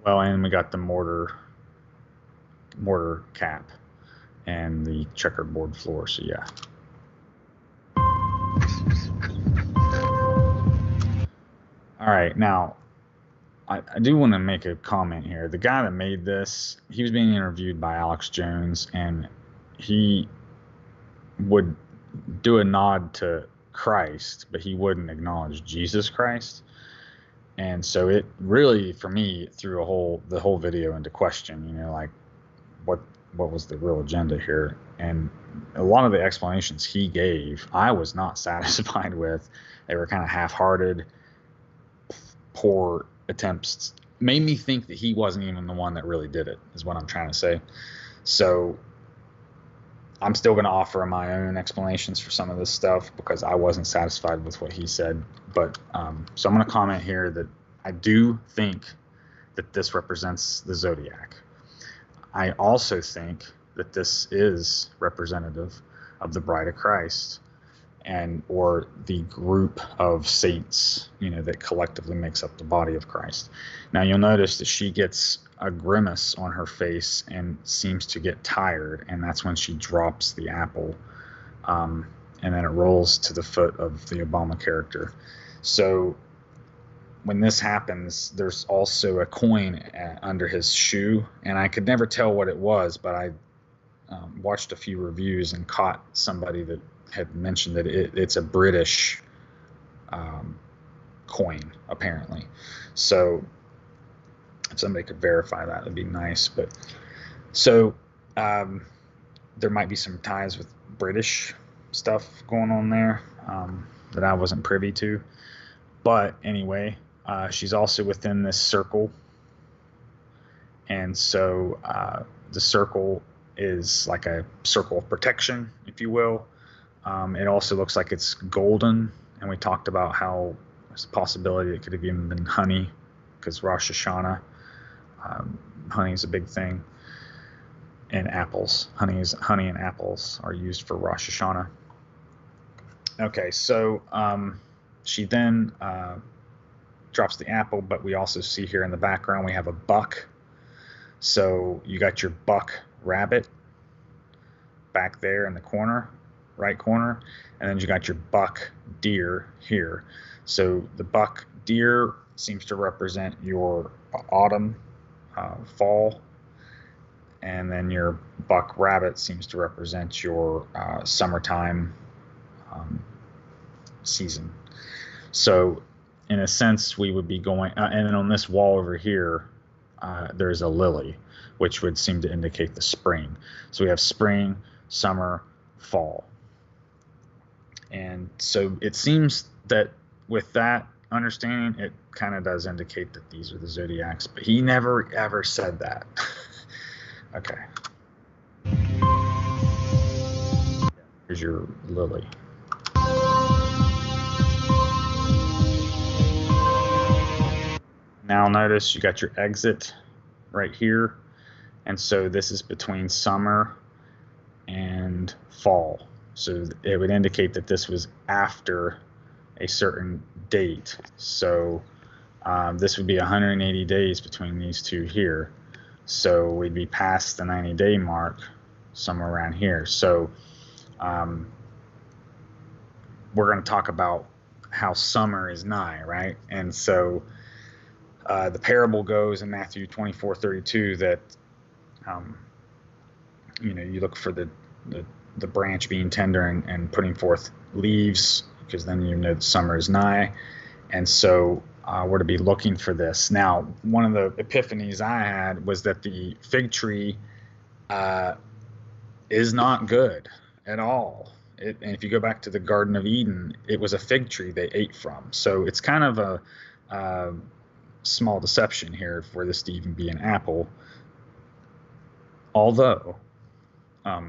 Well, and we got the mortar cap and the checkerboard floor. So yeah. All right, now I do want to make a comment here. The guy that made this, he was being interviewed by Alex Jones, and he would do a nod to Christ, but he wouldn't acknowledge Jesus Christ. And so it really, for me, threw the whole video into question. Like what was the real agenda here? And a lot of the explanations he gave, I was not satisfied with. They were kind of half-hearted. poor attempts made me think that he wasn't even the one that really did it, is what I'm trying to say. So I'm still going to offer my own explanations for some of this stuff because I wasn't satisfied with what he said. But so I'm going to comment here that I do think that this represents the zodiac. I also think that this is representative of the bride of Christ, and or the group of saints, that collectively makes up the body of Christ. Now you'll notice that she gets a grimace on her face and seems to get tired, and that's when she drops the apple, and then it rolls to the foot of the Obama character. So when this happens, there's also a coin under his shoe, and I could never tell what it was, but I watched a few reviews and caught somebody that had mentioned that it's a British coin, apparently. So if somebody could verify that, would be nice. But so there might be some ties with British stuff going on there that I wasn't privy to. But anyway, she's also within this circle, and so the circle is like a circle of protection, if you will. It also looks like it's golden, and we talked about how there's a possibility it could have even been honey, because Rosh Hashanah, honey is a big thing, and apples. Honey and apples are used for Rosh Hashanah. Okay, so she then drops the apple, but we also see here in the background we have a buck. So you got your buck rabbit back there in the corner, right corner, and then you got your buck deer here. So the buck deer seems to represent your autumn, fall, and then your buck rabbit seems to represent your summertime season. So in a sense, we would be going, and then on this wall over here, there's a lily, which would seem to indicate the spring. So we have spring, summer, fall. And so it seems that with that understanding, it kind of does indicate that these are the zodiacs, but he never ever said that. Okay. Here's your lily. Now notice you got your exit right here, and so this is between summer and fall. So it would indicate that this was after a certain date. So this would be 180 days between these two here. So we'd be past the 90-day mark somewhere around here. So we're going to talk about how summer is nigh, right? And so the parable goes in Matthew 24:32 that you look for the branch being tender and putting forth leaves, because then you know the summer is nigh. And so we're to be looking for this. Now, one of the epiphanies I had was that the fig tree is not good at all. And if you go back to the Garden of Eden, it was a fig tree they ate from. So it's kind of a small deception here for this to even be an apple. Although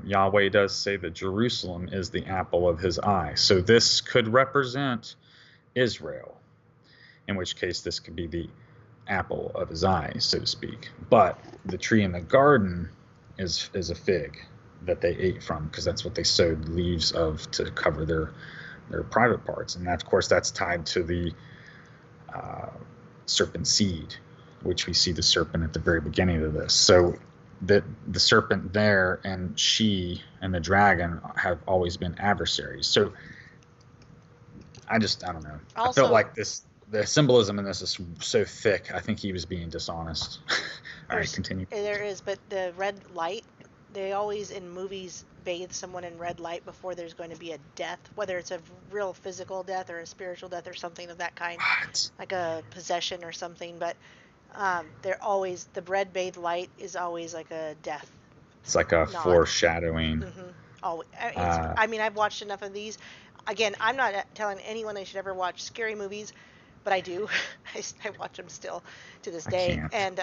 Yahweh does say that Jerusalem is the apple of his eye. So this could represent Israel, in which case this could be the apple of his eye, so to speak. But the tree in the garden is a fig that they ate from, because that's what they sowed leaves of to cover their private parts. And that, of course, that's tied to the serpent seed, which we see the serpent at the very beginning of this. So the serpent there and she and the dragon have always been adversaries. So I don't know. Also, I felt like the symbolism in this is so thick. I think he was being dishonest. All right, continue. There is, but the red light, they always in movies bathe someone in red light before there's going to be a death, whether it's a real physical death or a spiritual death or something of that kind, like a possession or something. But they're always, the red bathed light is always like a death. It's like a foreshadowing. Mm-hmm. Always. I mean, I've watched enough of these. Again, I'm not telling anyone they should ever watch scary movies, but I do. I watch them still to this I day. can't. And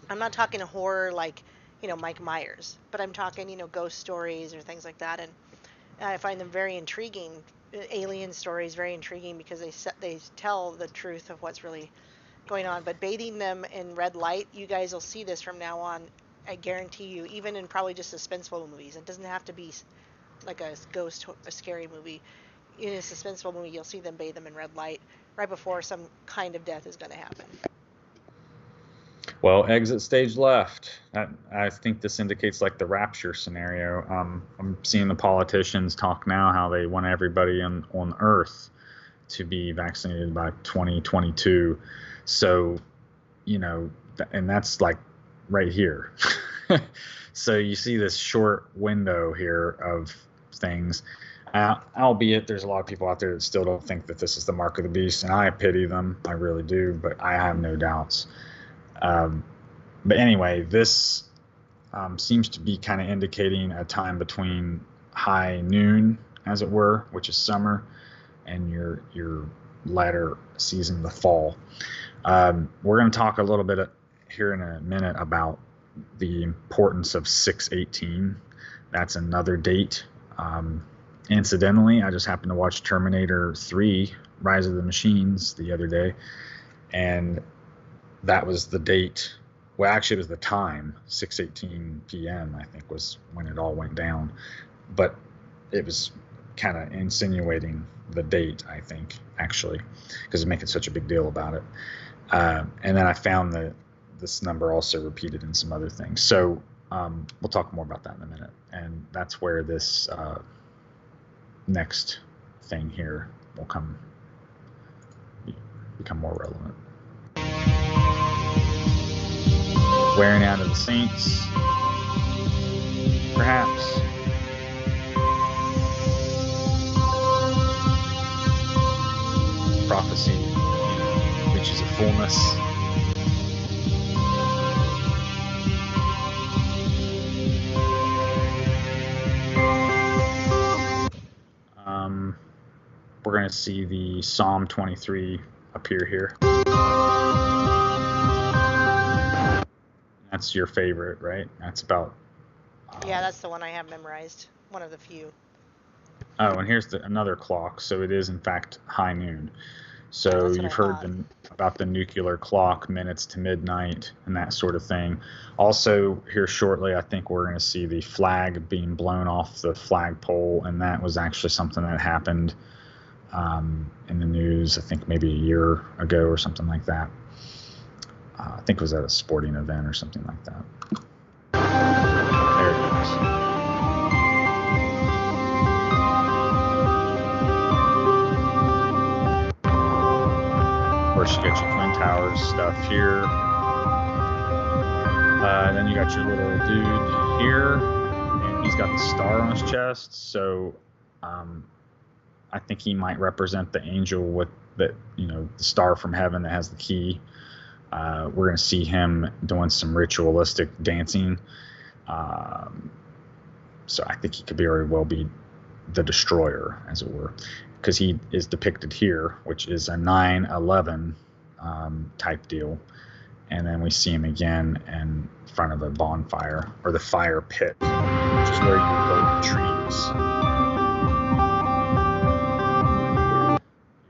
I'm not talking horror like, Mike Myers, but I'm talking, ghost stories or things like that. And I find them very intriguing. Alien stories very intriguing because they tell the truth of what's really going on. But bathing them in red light, you guys will see this from now on. I guarantee you, even in probably just suspenseful movies. It doesn't have to be like a ghost, a scary movie. In a suspenseful movie, you'll see them bathe them in red light right before some kind of death is going to happen. Well, exit stage left. I think this indicates like the rapture scenario. I'm seeing the politicians talk now how they want everybody on Earth to be vaccinated by 2022. So, and that's like right here. So you see this short window here of things. Albeit there's a lot of people out there that still don't think that this is the mark of the beast, and I pity them. I really do, but I have no doubts. But anyway, this seems to be kind of indicating a time between high noon, as it were, which is summer, and your latter season, the fall. We're going to talk a little bit here in a minute about the importance of 6/18. That's another date. Incidentally, I just happened to watch Terminator 3, Rise of the Machines, the other day, and that was the date. Well, actually, it was the time, 6:18 p.m., I think, was when it all went down. But it was kind of insinuating the date, I think, actually, because they're making such a big deal about it. And then I found that this number also repeated in some other things. So we'll talk more about that in a minute. And that's where this next thing here will become more relevant. Wearing out of the saints, perhaps. Prophecy reaches a fullness. We're going to see the Psalm 23 appear here. That's your favorite, right? That's about... Yeah, that's the one I have memorized. One of the few. Oh, and here's another clock. So it is, in fact, high noon. So you've heard about the nuclear clock, minutes to midnight, and that sort of thing. Also, here shortly, I think we're going to see the flag being blown off the flagpole, and that was actually something that happened in the news, I think maybe a year ago or something like that. I think it was at a sporting event or something like that. There it goes. Of course, you got your Twin Towers stuff here. Then you got your little dude here, and he's got the star on his chest. So I think he might represent the angel with the star from heaven that has the key. We're going to see him doing some ritualistic dancing. So I think he could very well be the destroyer, as it were, because he is depicted here, which is a 9/11 type deal. And then we see him again in front of a bonfire, or the fire pit, which is where you burn trees.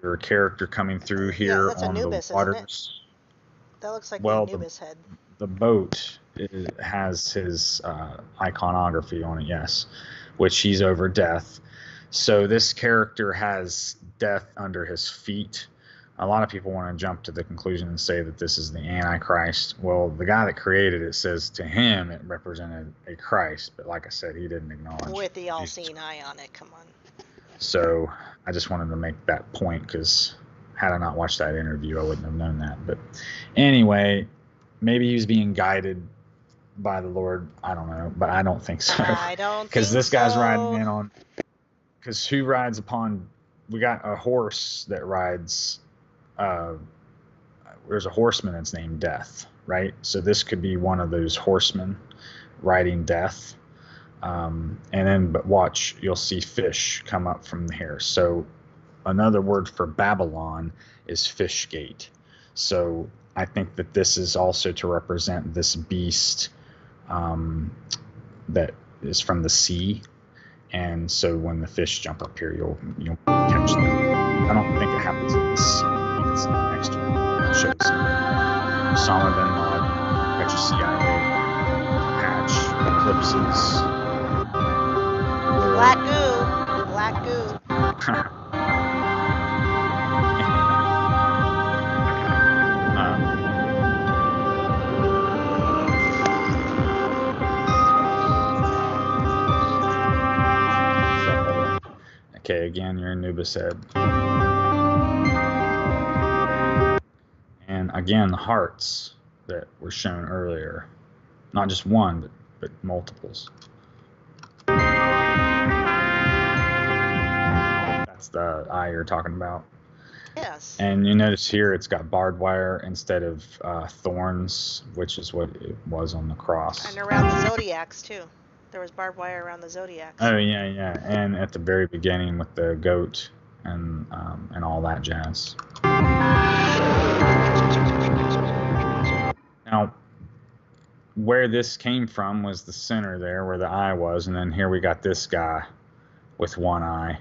Your character coming through here on Anubis, the waters. That looks like the Anubis head. The boat has his iconography on it, yes, which he's over death. So this character has death under his feet. A lot of people want to jump to the conclusion and say that this is the Antichrist. Well, the guy that created it says to him it represented a Christ, but like I said, he didn't acknowledge. With the all-seeing eye on it, come on. So I just wanted to make that point, because had I not watched that interview, I wouldn't have known that. But anyway, maybe he was being guided by the Lord. I don't know, but I don't think so. I don't think because this guy's riding in on. Because who rides upon? We got a horse that rides. There's a horseman that's named Death, right? So this could be one of those horsemen riding Death. And then, but watch, you'll see fish come up from here. So another word for Babylon is Fishgate. So I think that this is also to represent this beast that is from the sea. And so when the fish jump up here, you'll catch them. I don't think it happens in this scene. I think it's in the next one. It shows Osama bin Laden, catch a CIA patch, eclipses. Black goo. Okay, again, you're in Anubis head. And again, the hearts that were shown earlier. Not just one, but multiples. That's the eye you're talking about. Yes. And you notice here it's got barbed wire instead of thorns, which is what it was on the cross. And around the zodiacs, too. There was barbed wire around the zodiacs. Oh, yeah. And at the very beginning with the goat and all that jazz. Now, where this came from was the center there where the eye was, and then here we got this guy with one eye,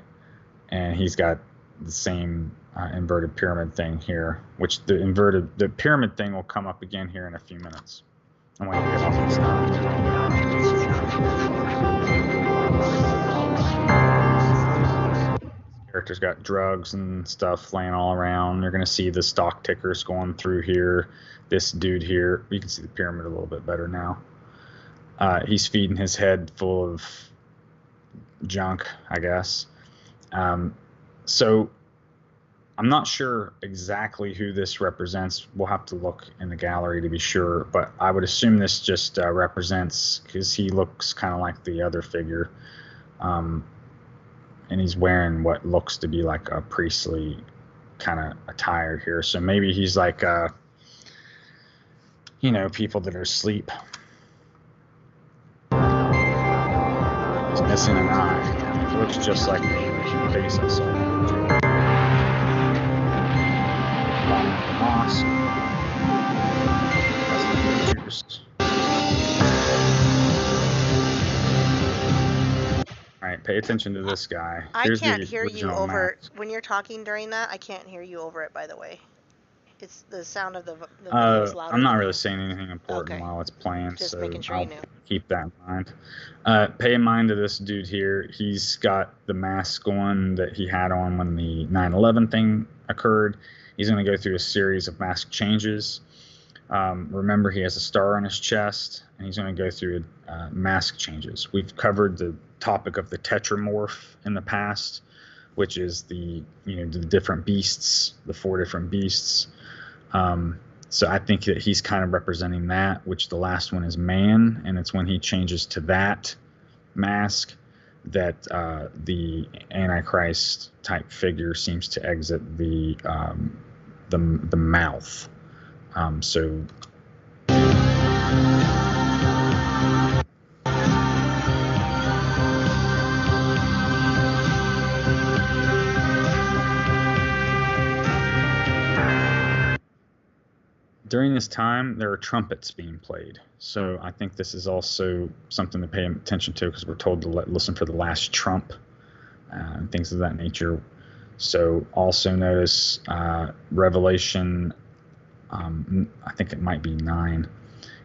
and he's got the same inverted pyramid thing here, which the pyramid thing will come up again here in a few minutes. And when we get off this time. Characters got drugs and stuff laying all around. You're going to see the stock tickers going through here. This dude here, you can see the pyramid a little bit better now. He's feeding his head full of junk, I guess. So I'm not sure exactly who this represents. We'll have to look in the gallery to be sure, but I would assume this just represents, because he looks kind of like the other figure. And he's wearing what looks to be like a priestly kind of attire here. So maybe he's like, people that are asleep. He's missing an eye. It looks just like the face I saw. The mosque. That's the pictures. All right, pay attention to this guy. I can't hear you over when you're talking during that. I can't hear you over it, by the way. It's the sound of the video is louder. I'm not really saying anything important while it's playing, just so making sure I'll you knew. keep that in mind. Pay in mind to this dude here. He's got the mask on that he had on when the 9/11 thing occurred. He's going to go through a series of mask changes. Remember, he has a star on his chest, and he's going to go through mask changes. We've covered the topic of the tetramorph in the past, which is the different beasts, the 4 different beasts. So I think that he's kind of representing that, which the last one is man, and it's when he changes to that mask that the Antichrist type figure seems to exit the mouth. So during this time, there are trumpets being played. So I think this is also something to pay attention to, because we're told to listen for the last trump and things of that nature. So also notice Revelation, I think it might be 9.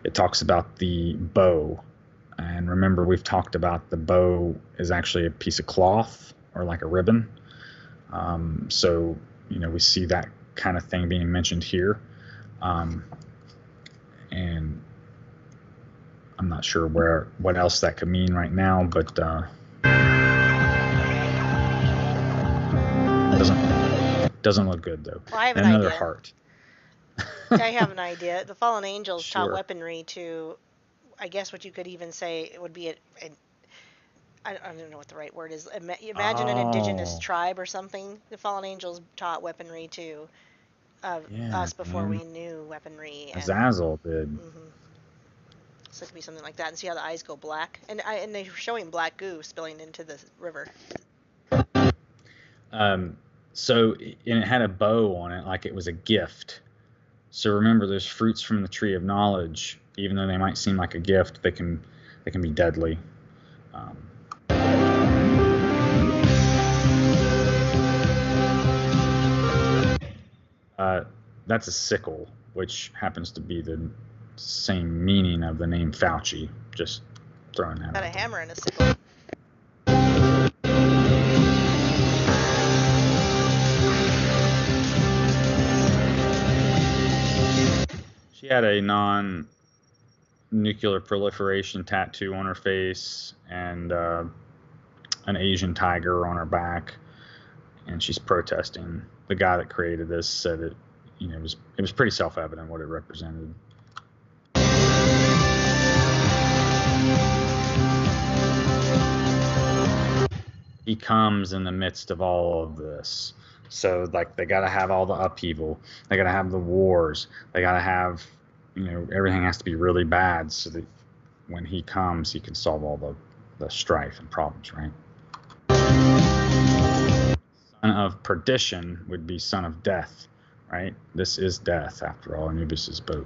It talks about the bow. And remember, we've talked about the bow is actually a piece of cloth or like a ribbon. So, we see that kind of thing being mentioned here. And I'm not sure what else that could mean right now, but doesn't look good though. Well, I have and an another idea. Heart. I have an idea. The fallen angels taught Sure. weaponry to, I guess what you could even say it would be I don't know what the right word is. Imagine an indigenous tribe or something. The fallen angels taught weaponry to us before we knew weaponry. And, Azazel did. so it could be something like that. And see how the eyes go black. And they're showing black goo spilling into the river. So, and it had a bow on it, like it was a gift. So remember, those fruits from the tree of knowledge, even though they might seem like a gift, they can be deadly. That's a sickle, which happens to be the same meaning of the name Fauci. Just throwing that Got out. a hammer and a sickle. She had a non-nuclear proliferation tattoo on her face and an Asian tiger on her back, and she's protesting. The guy that created this said it, it was pretty self-evident what it represented. He comes in the midst of all of this. So, like, they got to have all the upheaval. They got to have the wars. They got to have, everything has to be really bad so that when he comes, he can solve all the strife and problems, right? Son of perdition would be son of death, right? This is death, after all, Anubis's boat.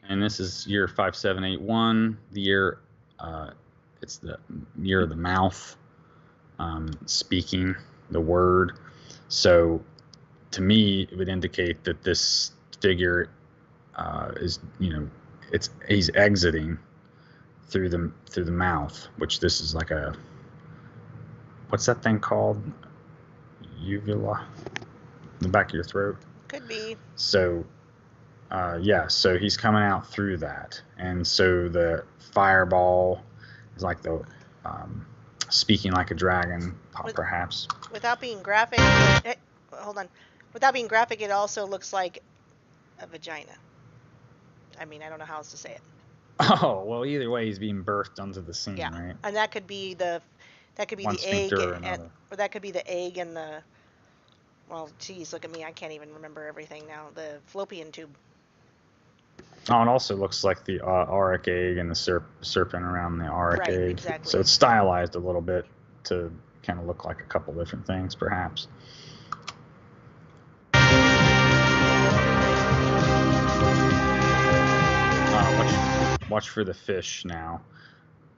And this is year 5781, the year, it's the year of the mouth, speaking the word. So to me, it would indicate that this figure is, he's exiting through the mouth, which this is like what's that thing called? Uvula? The back of your throat? Could be. So, so he's coming out through that. And so the fireball is like the speaking like a dragon, perhaps. Without being graphic, hold on. Without being graphic, it also looks like a vagina. I mean, I don't know how else to say it. Oh, well, either way, he's being birthed onto the scene, right? And that could be the egg, or that could be the egg and the. Well, geez, look at me. I can't even remember everything now. The fallopian tube. Oh, it also looks like the auric egg and the serpent around the auric egg. Exactly. So it's stylized a little bit to kind of look like a couple different things, perhaps. Watch for the fish now,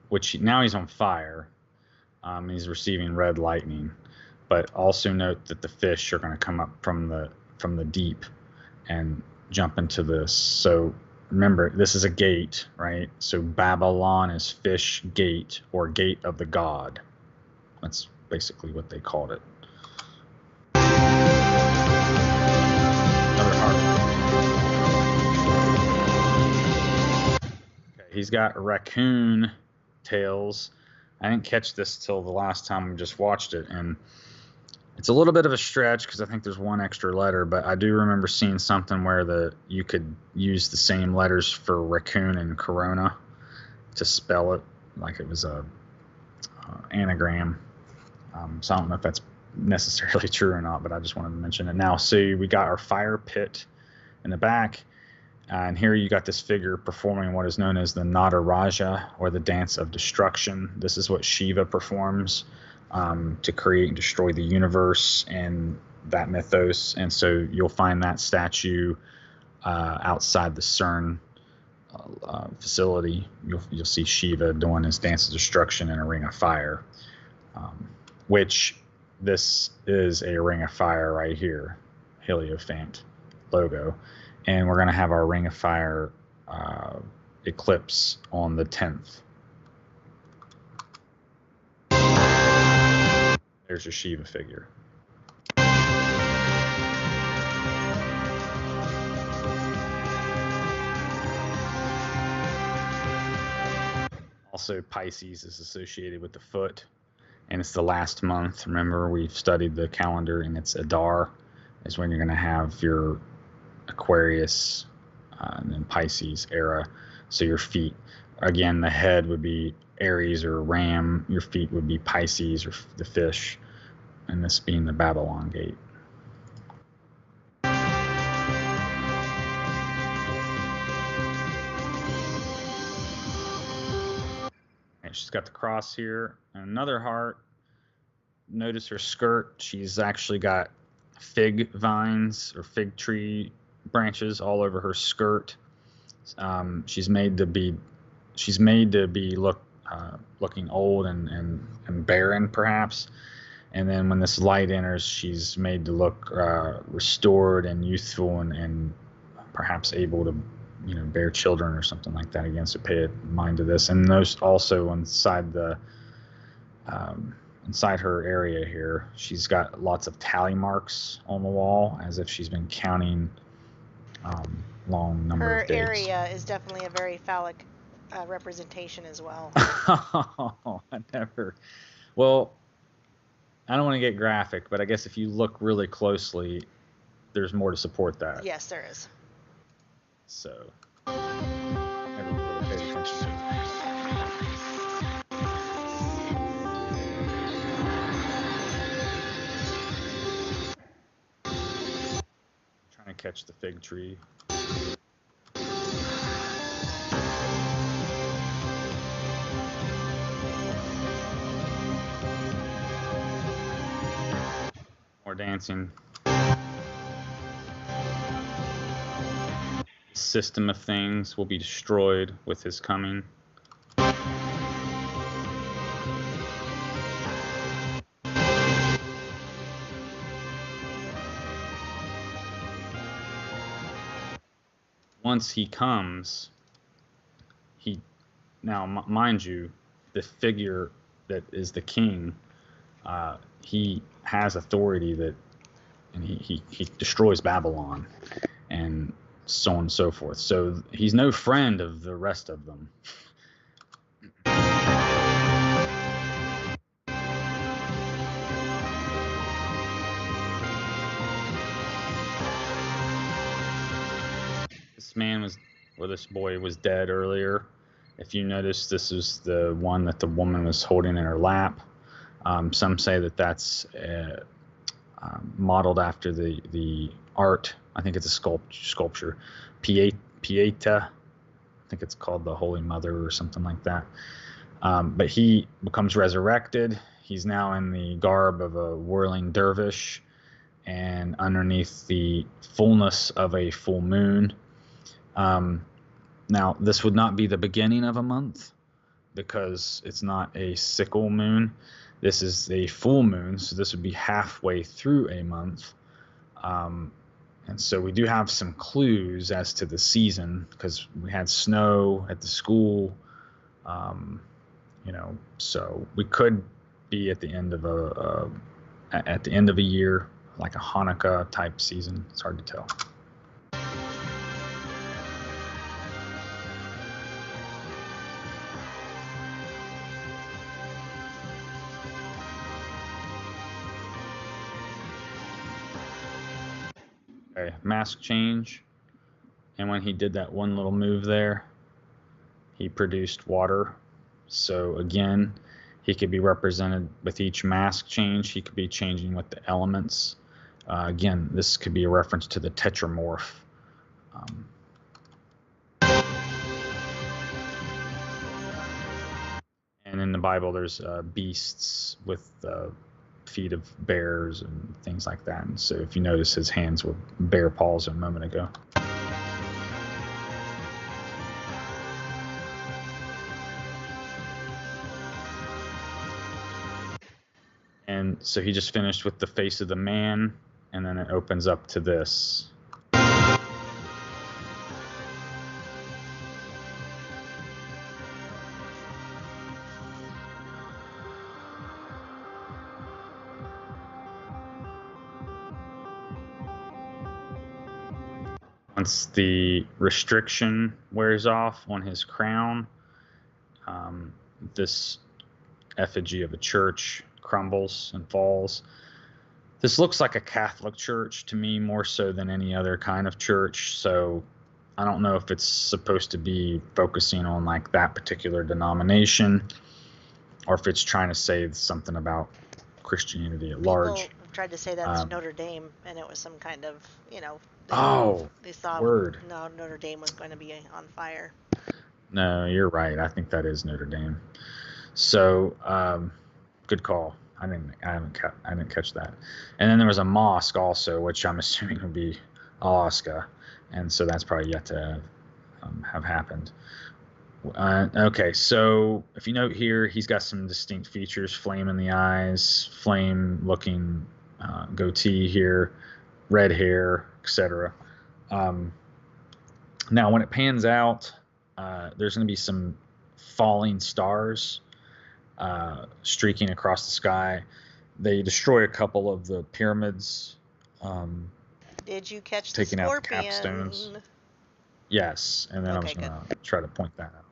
which now he's on fire. He's receiving red lightning. But also note that the fish are going to come up from the deep and jump into this. So remember, this is a gate, right? So Babylon is fish gate, or gate of the god. That's basically what they called it. Another heart. Okay, he's got raccoon tails. I didn't catch this till the last time we just watched it, and it's a little bit of a stretch because I think there's one extra letter, but I do remember seeing something where you could use the same letters for raccoon and corona to spell it like it was a anagram. So I don't know if that's necessarily true or not, but I just wanted to mention it now. So we got our fire pit in the back, and here you got this figure performing what is known as the Nataraja, or the dance of destruction. This is what Shiva performs to create and destroy the universe and that mythos. And so you'll find that statue outside the CERN facility. You'll see Shiva doing his dance of destruction in a ring of fire, which this is a ring of fire right here, Hierophant logo. And we're going to have our ring of fire eclipse on the 10th. There's your Shiva figure. Also, Pisces is associated with the foot, and it's the last month. Remember, we've studied the calendar, and it's Adar is when you're going to have your Aquarius and then Pisces era, so your feet. again, the head would be Aries or Ram. Your feet would be Pisces or the fish, and this being the Babylon gate. And she's got the cross here and another heart. Notice her skirt. She's actually got fig vines or fig tree branches all over her skirt. She's made to be looking old and barren, perhaps. And then when this light enters, she's made to look restored and youthful and perhaps able to, bear children or something like that. Again, so pay mind to this. And those also inside inside her area here, she's got lots of tally marks on the wall, as if she's been counting long number of days. Her area is definitely a very phallic representation as well. Well, I don't want to get graphic, but I guess if you look really closely, there's more to support that. Yes, there is. So, never really paid attention to it. Trying to catch the fig tree. More dancing. The system of things will be destroyed with his coming. Once he comes, mind you, the figure that is the king, he has authority and he destroys Babylon and so on and so forth. So he's no friend of the rest of them. This boy was dead earlier. If you notice, this is the one that the woman was holding in her lap. Some say that that's modeled after the art. I think it's a sculpture. Pieta. I think it's called the Holy Mother or something like that. But he becomes resurrected. He's now in the garb of a whirling dervish and underneath the fullness of a full moon. Now, this would not be the beginning of a month because it's not a sickle moon. This is a full moon, so this would be halfway through a month. And so we do have some clues as to the season because we had snow at the school, so we could be at the end of a year, like a Hanukkah type season. It's hard to tell. Okay, mask change, and when he did that one little move there, he produced water. So again, he could be represented with each mask change. He could be changing with the elements. Again, this could be a reference to the tetramorph. And in the Bible, there's beasts with feet of bears and things like that. And so if you notice, his hands were bear paws a moment ago. And so he just finished with the face of the man, and then it opens up to this. Once the restriction wears off on his crown, this effigy of a church crumbles and falls. This looks like a Catholic church to me, more so than any other kind of church. So I don't know if it's supposed to be focusing on like that particular denomination, or if it's trying to say something about Christianity at large. People tried to say that's Notre Dame, and it was some kind of, you know, they thought word. no, Notre Dame was going to be on fire. No, you're right. I think that is Notre Dame. So, good call. I didn't catch that. And then there was a mosque also, which I'm assuming would be Alaska, and so that's probably yet to have happened. Okay, so if you note here, he's got some distinct features: flame in the eyes, flame-looking goatee here, red hair, etc. Now, when it pans out, there's going to be some falling stars streaking across the sky. They destroy a couple of the pyramids. Did you catch taking the out scorpion? the capstones? Yes, and then I was going to try to point that out.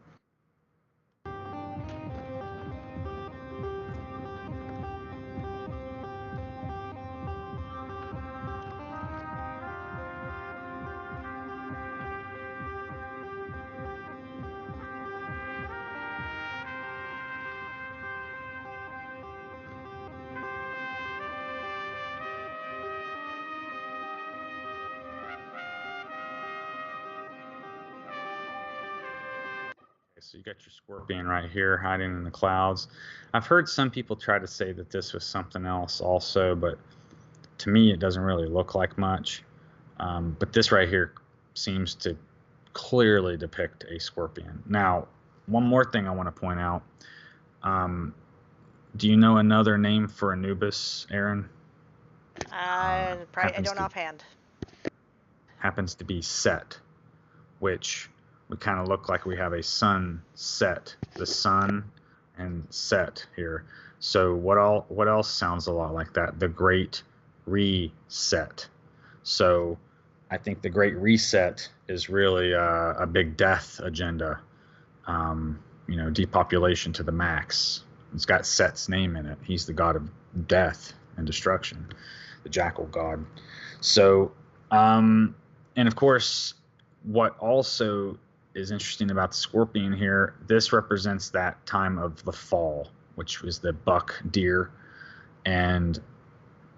So you got your scorpion right here hiding in the clouds. I've heard some people try to say that this was something else also, but to me it doesn't really look like much. But this right here seems to clearly depict a scorpion. Now, one more thing I want to point out. Do you know another name for Anubis, Aaron? I don't offhand. Happens to be Set, which we kind of look like we have a sun set, the sun and set here. So what else sounds a lot like that? The Great Reset. So I think the Great Reset is really a big death agenda. Depopulation to the max. It's got Set's name in it. He's the god of death and destruction, the jackal god. So, and of course, what also is interesting about the scorpion here, this represents that time of the fall, which was the buck deer. And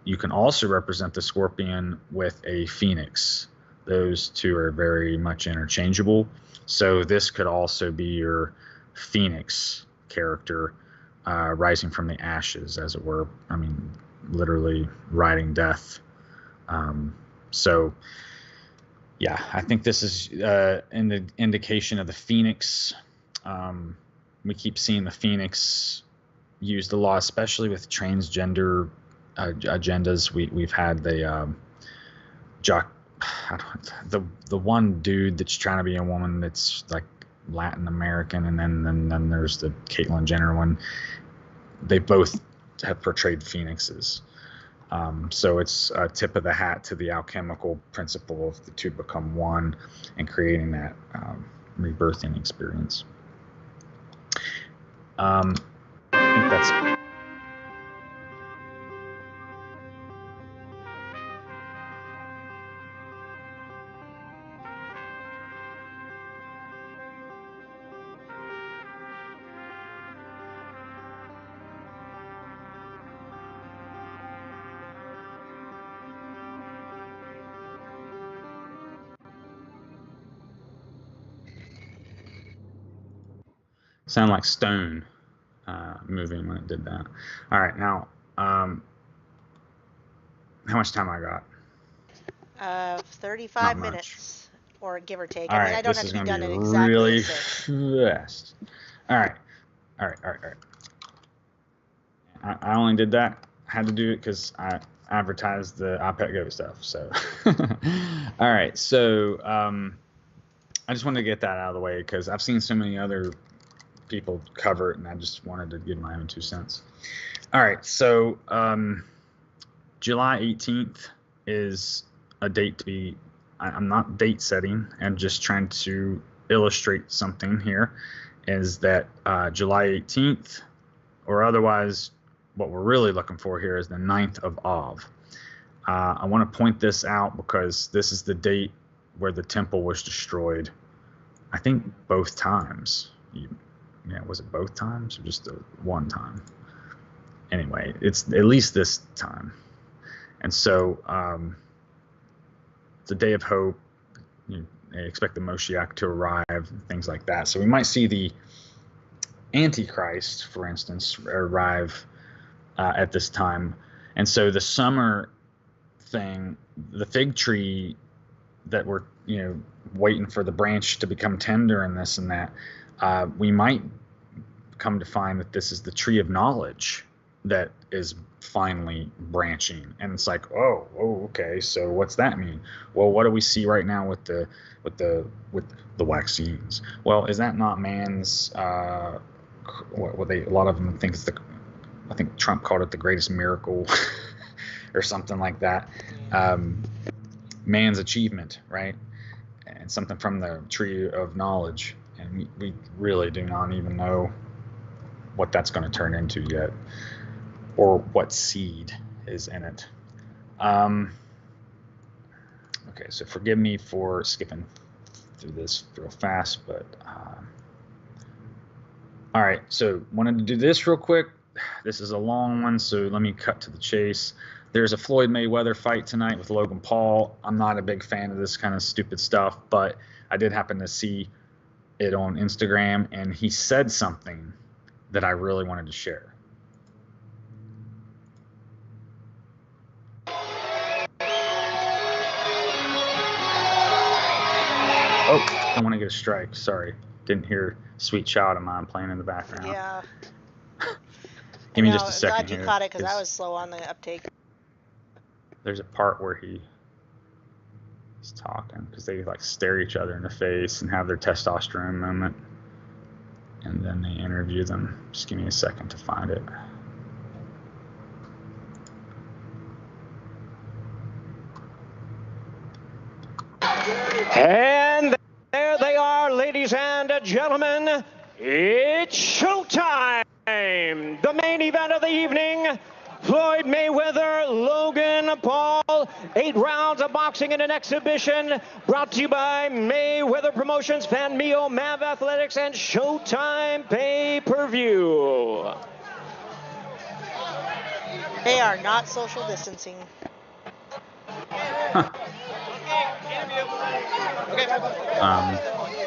you can also represent the scorpion with a phoenix. Those two are very much interchangeable. So this could also be your phoenix character rising from the ashes, as it were. I mean, literally riding death. Yeah, I think this is an indication of the phoenix. We keep seeing the phoenix used a lot, especially with transgender agendas. We've had the the one dude that's trying to be a woman that's like Latin American, and then there's the Caitlyn Jenner one. They both have portrayed phoenixes. So it's a tip of the hat to the alchemical principle of the two become one and creating that rebirthing experience. I think that's... Sound like stone moving when it did that. All right, now, how much time I got? 35 minutes, or give or take. All right, I don't this have is to be going done to in be exactly really 6. fast. All right. I only did that. I had to do it because I advertised the Ipetgoat stuff. So, all right. So, I just wanted to get that out of the way because I've seen so many other people cover it, and I just wanted to give my own 2 cents. All right, so July 18th is a date to be... I'm not date setting. I'm just trying to illustrate something here, is that July 18th, or otherwise what we're really looking for here is the 9th of Av. I want to point this out because this is the date where the temple was destroyed. I think both times. Yeah, was it both times or just the one time? Anyway, it's at least this time. And so the day of hope, they expect the Moshiach to arrive, things like that. So we might see the Antichrist, for instance, arrive at this time. And so the summer thing, the fig tree that we're, waiting for the branch to become tender and this and that, we might come to find that this is the tree of knowledge that is finally branching. And it's like, oh, okay, so what's that mean? Well, what do we see right now with the vaccines? Well, is that not man's what they, a lot of them think it's I think Trump called it the greatest miracle or something like that. Man's achievement, right? And something from the tree of knowledge. And we really do not even know what that's going to turn into yet, or what seed is in it. Okay, so forgive me for skipping through this real fast, but all right, so wanted to do this real quick. This is a long one, so let me cut to the chase. There's a Floyd Mayweather fight tonight with Logan Paul. I'm not a big fan of this kind of stupid stuff, but I did happen to see it on Instagram, and he said something that I really wanted to share. Oh, I want to get a strike. Sorry. Didn't hear Sweet Child of Mine playing in the background. Yeah. Give me just a second. I'm glad you caught it because I was slow on the uptake. There's a part where he's talking because they like stare each other in the face and have their testosterone moment. And then they interview them. Just give me a second to find it. And there they are, ladies and gentlemen. It's showtime. The main event of the evening. Floyd Mayweather, Logan Paul. 8 rounds of boxing in an exhibition. Brought to you by Mayweather Promotions, Fan Mio, Mav Athletics, and Showtime Pay-Per-View. They are not social distancing.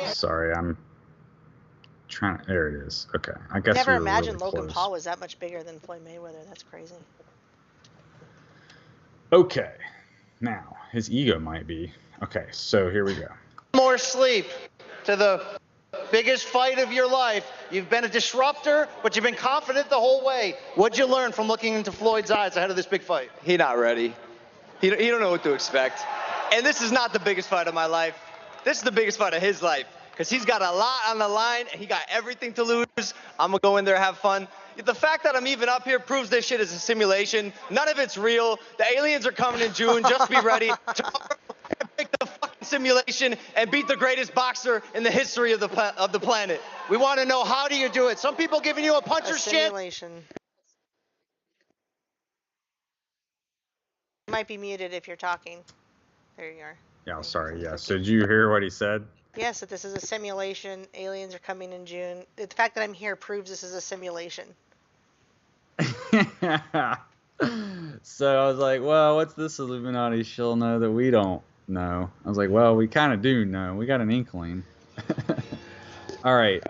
Sorry, I'm trying. There it is. Okay, I guess. Never we were imagined really Logan close. Paul was that much bigger than Floyd Mayweather. That's crazy. Okay, now his ego might be. Okay, so here we go. More sleep to the biggest fight of your life. You've been a disruptor, but you've been confident the whole way. What'd you learn from looking into Floyd's eyes ahead of this big fight? He not ready. He don't know what to expect. And this is not the biggest fight of my life. This is the biggest fight of his life. Because he's got a lot on the line, and he got everything to lose. I'm going to go in there and have fun. The fact that I'm even up here proves this shit is a simulation. None of it's real. The aliens are coming in June. Just be ready. Tomorrow, we're gonna pick the fucking simulation and beat the greatest boxer in the history of the planet. We want to know, how do you do it? Some people giving you a puncher's chance. Simulation. You might be muted if you're talking. There you are. Yeah, sorry. Yeah. So did you hear what he said? Yes, that this is a simulation. Aliens are coming in June. The fact that I'm here proves this is a simulation. So I was like, well, what's this Illuminati she'll know that we don't know? I was like, well, we kind of do know. We got an inkling. All right.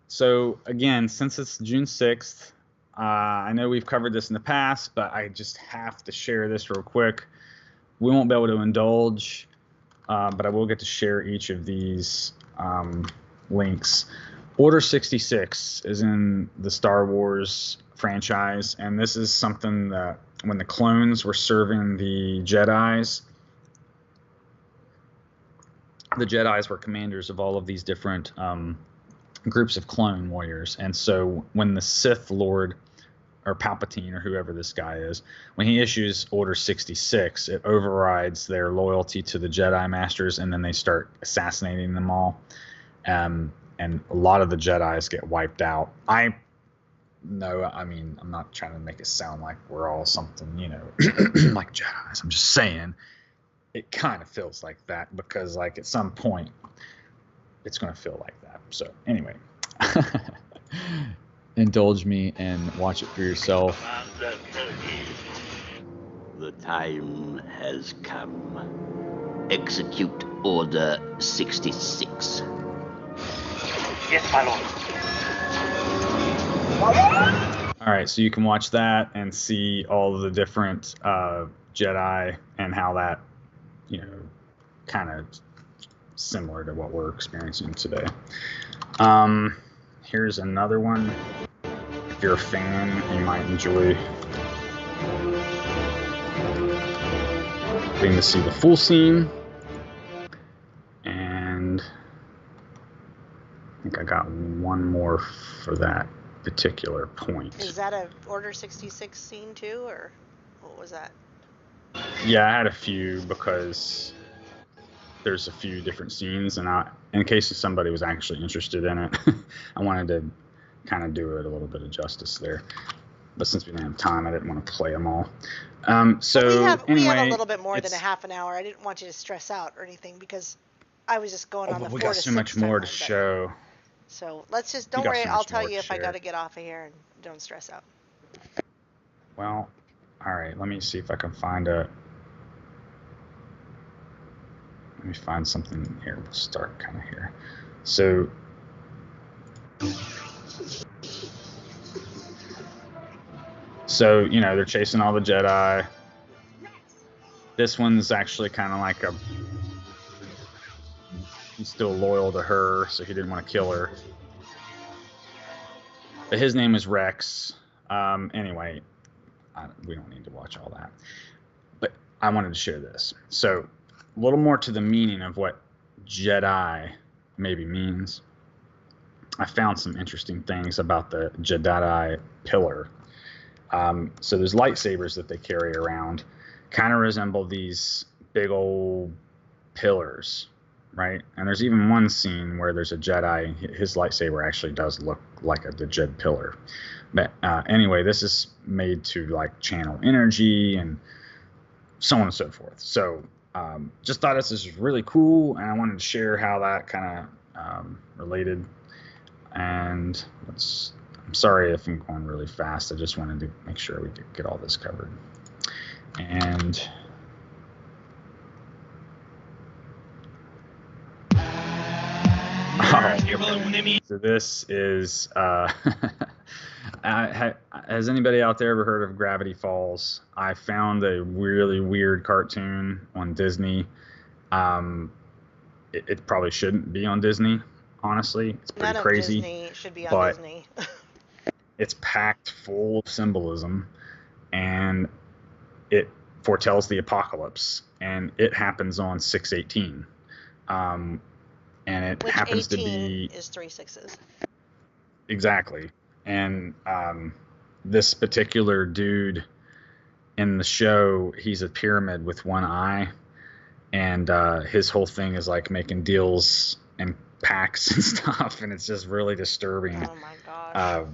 So again, since it's June 6th, I know we've covered this in the past, but I just have to share this real quick. We won't be able to indulge, but I will get to share each of these links. Order 66 is in the Star Wars franchise, and this is something that when the clones were serving the Jedis were commanders of all of these different groups of clone warriors. And so when the Sith Lord, or Palpatine, or whoever this guy is, when he issues Order 66, it overrides their loyalty to the Jedi Masters, and then they start assassinating them all. And a lot of the Jedis get wiped out. I mean, I'm not trying to make it sound like we're all something, like Jedis. I'm just saying, it kind of feels like that because like at some point it's going to feel like that. So anyway, indulge me and watch it for yourself. The time has come. Execute Order 66. Yes, my lord. All right, so you can watch that and see all of the different Jedi and how that, kind of similar to what we're experiencing today. Here's another one. If you're a fan, you might enjoy getting to see the full scene. And I think I got one more for that particular point. Is that a Order 66 scene too, or what was that? Yeah, I had a few because there's a few different scenes, and in case somebody was actually interested in it, I wanted to kind of do it a little bit of justice there. But since we didn't have time, I didn't want to play them all. So we have a little bit more than a half an hour. I didn't want you to stress out or anything because I was just going on the 4 to 6 we got so much more to show. So let's just, don't worry, I'll tell you if I got to get off of here, and don't stress out. Well, all right, let me see if I can find let me find something here. We'll start kind of here. So, they're chasing all the Jedi. This one's actually kind of like he's still loyal to her, so he didn't want to kill her. But his name is Rex. Anyway, we don't need to watch all that. But I wanted to share this. So, a little more to the meaning of what Jedi maybe means. I found some interesting things about the Jedi pillar. So there's lightsabers that they carry around, kind of resemble these big old pillars, right? And there's even one scene where there's a Jedi, his lightsaber actually does look like the Jedi pillar. But anyway, this is made to like channel energy and so on and so forth. So just thought this was really cool, and I wanted to share how that kind of related. And I'm sorry if I'm going really fast. I just wanted to make sure we could get all this covered. And so this is has anybody out there ever heard of Gravity Falls? I found a really weird cartoon on Disney. It probably shouldn't be on Disney, honestly. It's pretty crazy. None of Disney should be on Disney. It's packed full of symbolism, and it foretells the apocalypse, and it happens on 6/18. And it Which happens to 18 be is 3 6s. Exactly. And this particular dude in the show, he's a pyramid with one eye, and his whole thing is like making deals and pacts and stuff, and it's just really disturbing. Oh my gosh.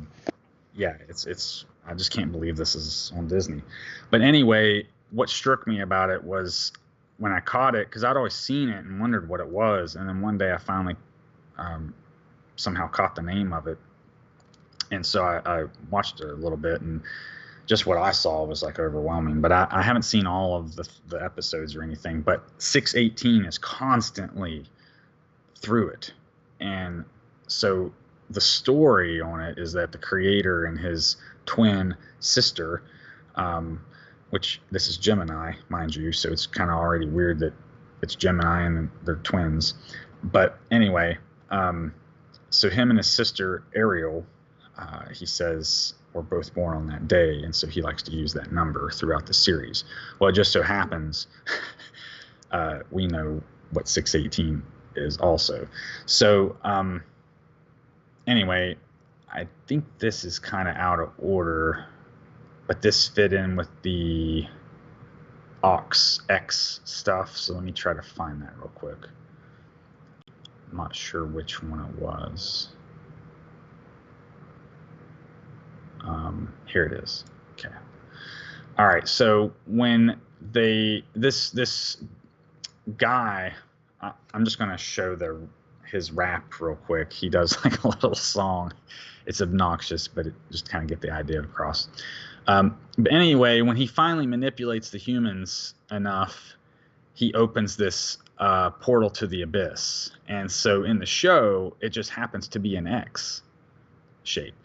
Yeah, it's I just can't believe this is on Disney. But anyway, what struck me about it was when I caught it, because I'd always seen it and wondered what it was, and then one day I finally somehow caught the name of it, and so I watched it a little bit, and just what I saw was like overwhelming. But I haven't seen all of the episodes or anything, but 6/18 is constantly through it. And so the story on it is that the creator and his twin sister, which this is Gemini, mind you, so it's kind of already weird that it's Gemini and they're twins. But anyway, so him and his sister Ariel, he says, were both born on that day, and so he likes to use that number throughout the series. Well, it just so happens we know what 6/18 is also. So anyway, I think this is kind of out of order, but this fit in with the Ox X stuff, so let me try to find that real quick. I'm not sure which one it was. Here it is. Okay. All right. So when this guy, I'm just gonna show his rap real quick. He does like a little song. It's obnoxious, but it just kind of get the idea across. But anyway, when he finally manipulates the humans enough, he opens this portal to the abyss. And so in the show, it just happens to be an X shape,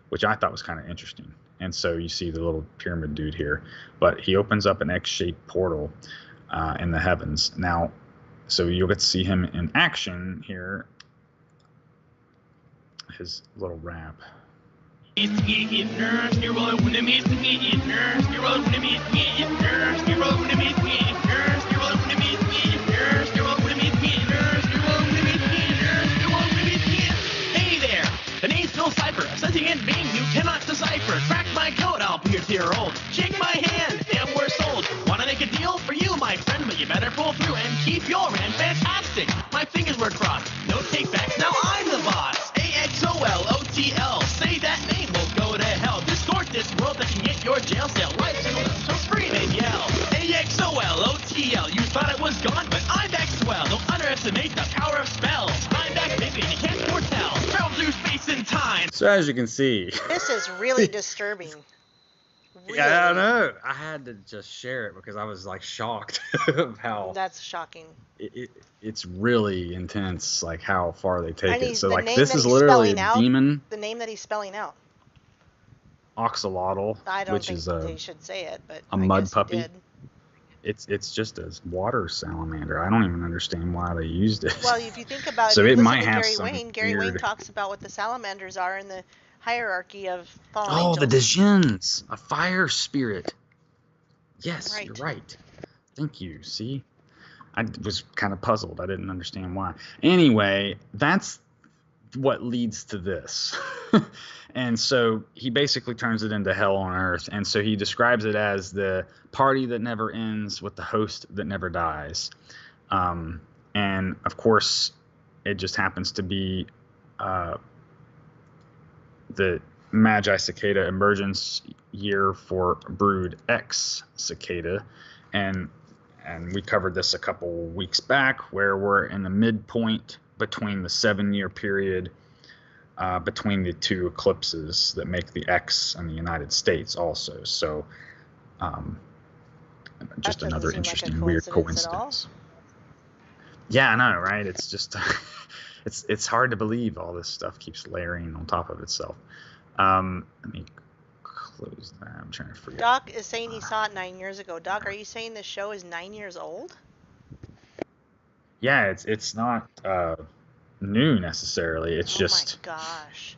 which I thought was kind of interesting. And so you see the little pyramid dude here, but he opens up an X-shaped portal in the heavens. Now, so you'll get to see him in action here. His little rap. Hey there, the name's Bill Cipher, a sentient being you cannot decipher. Crack my code, I'll be your dear-old. Shake my hand, damn we're sold. Wanna make a deal for you, my friend, but you better pull through and keep your man fantastic. My fingers were crossed, no take-backs, now I'm the boss. AXOLOTL, say that name, we'll go to hell. Distort this world that can get your jail cell. Right, so scream and yell. AXOLOTL, you thought it was gone, but I'm back swell. Don't underestimate the power of spells. I'm back, baby, and you can't foretell. Travel through space and time. So as you can see, This is really disturbing. Really. yeah, I don't know. I had to just share it because I was like shocked of how That's shocking. it's really intense, like how far they take And it. So the like name this that is he's literally spelling a out, demon The name that he's spelling out. oxalotl, I don't which think is they should say it, but a I mud guess he puppy. did. It's just a water salamander. I don't even understand why they used it. Well, if you think about So it, it listen might to have Gary some Wayne. Gary Wayne weird- talks about what the salamanders are in the hierarchy of fallen Oh, angels. the Djinns, a fire spirit. Yes, Right. you're right. Thank you. See, I was kind of puzzled. I didn't understand why. Anyway, that's what leads to this. And so he basically turns it into hell on earth. And so he describes it as the party that never ends with the host that never dies. And of course, it just happens to be the Magi cicada emergence year for Brood X cicada. And we covered this a couple weeks back, where we're in the midpoint between the 7-year period between the two eclipses that make the X in the United States also. So just another interesting weird coincidence. Yeah, I know, right? It's just it's hard to believe all this stuff keeps layering on top of itself. Let me close that. I'm trying to forget. Doc is saying he saw it 9 years ago. Doc, are you saying this show is 9 years old? Yeah, it's not new necessarily. It's just. Oh my gosh,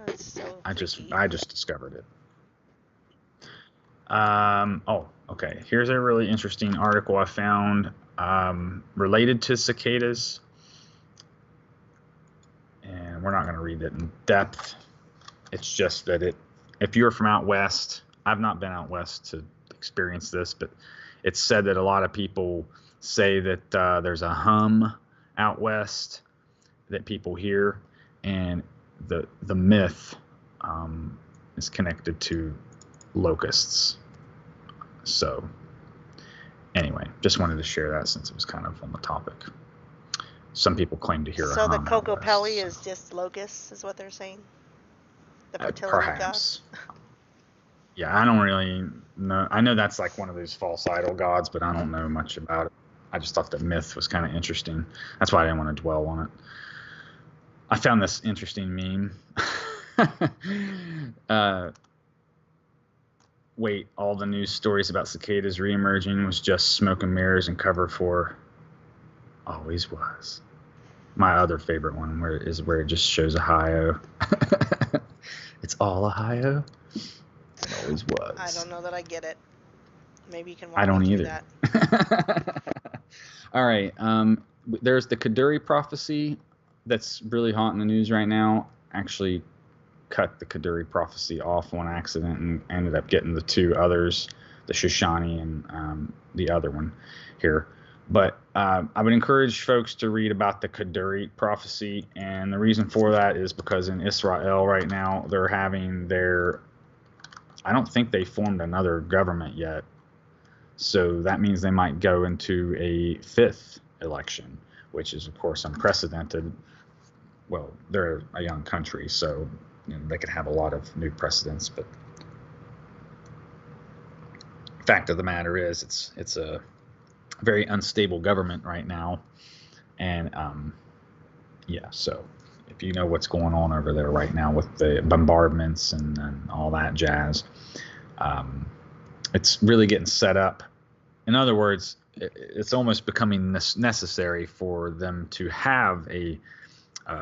that's so. I just discovered it. Oh, okay. Here's a really interesting article I found related to cicadas, and we're not going to read it in depth. It's just that if you're from out west, I've not been out west to experience this, but it's said that a lot of people say that there's a hum out west that people hear, and the myth is connected to locusts. So anyway, just wanted to share that since it was kind of on the topic. Some people claim to hear a So hum the out Coco west, Pelli so. is just locusts, is what they're saying? The fertility Perhaps. Yeah, I don't really know. I know that's like one of those false idol gods, but I don't know much about it. I just thought the myth was kind of interesting. That's why I didn't want to dwell on it. I found this interesting meme. Wait, all the news stories about cicadas reemerging was just smoke and mirrors and cover for always was. My other favorite one where it just shows Ohio. It's all Ohio. It always was. I don't know that I get it. Maybe you can walk I don't me through either. that. All right. There's the Kaduri prophecy that's really hot in the news right now. Actually cut the Kaduri prophecy off on accident and ended up getting the two others, the Shoshani and the other one here. But I would encourage folks to read about the Kaduri prophecy. And the reason for that is because in Israel right now, they're having I don't think they formed another government yet. So that means they might go into a 5th election, which is, of course, unprecedented. Well, they're a young country, so they could have a lot of new precedents. But fact of the matter is, it's a very unstable government right now, and yeah. So if you know what's going on over there right now with the bombardments and all that jazz, it's really getting set up. In other words, it's almost becoming necessary for them to have a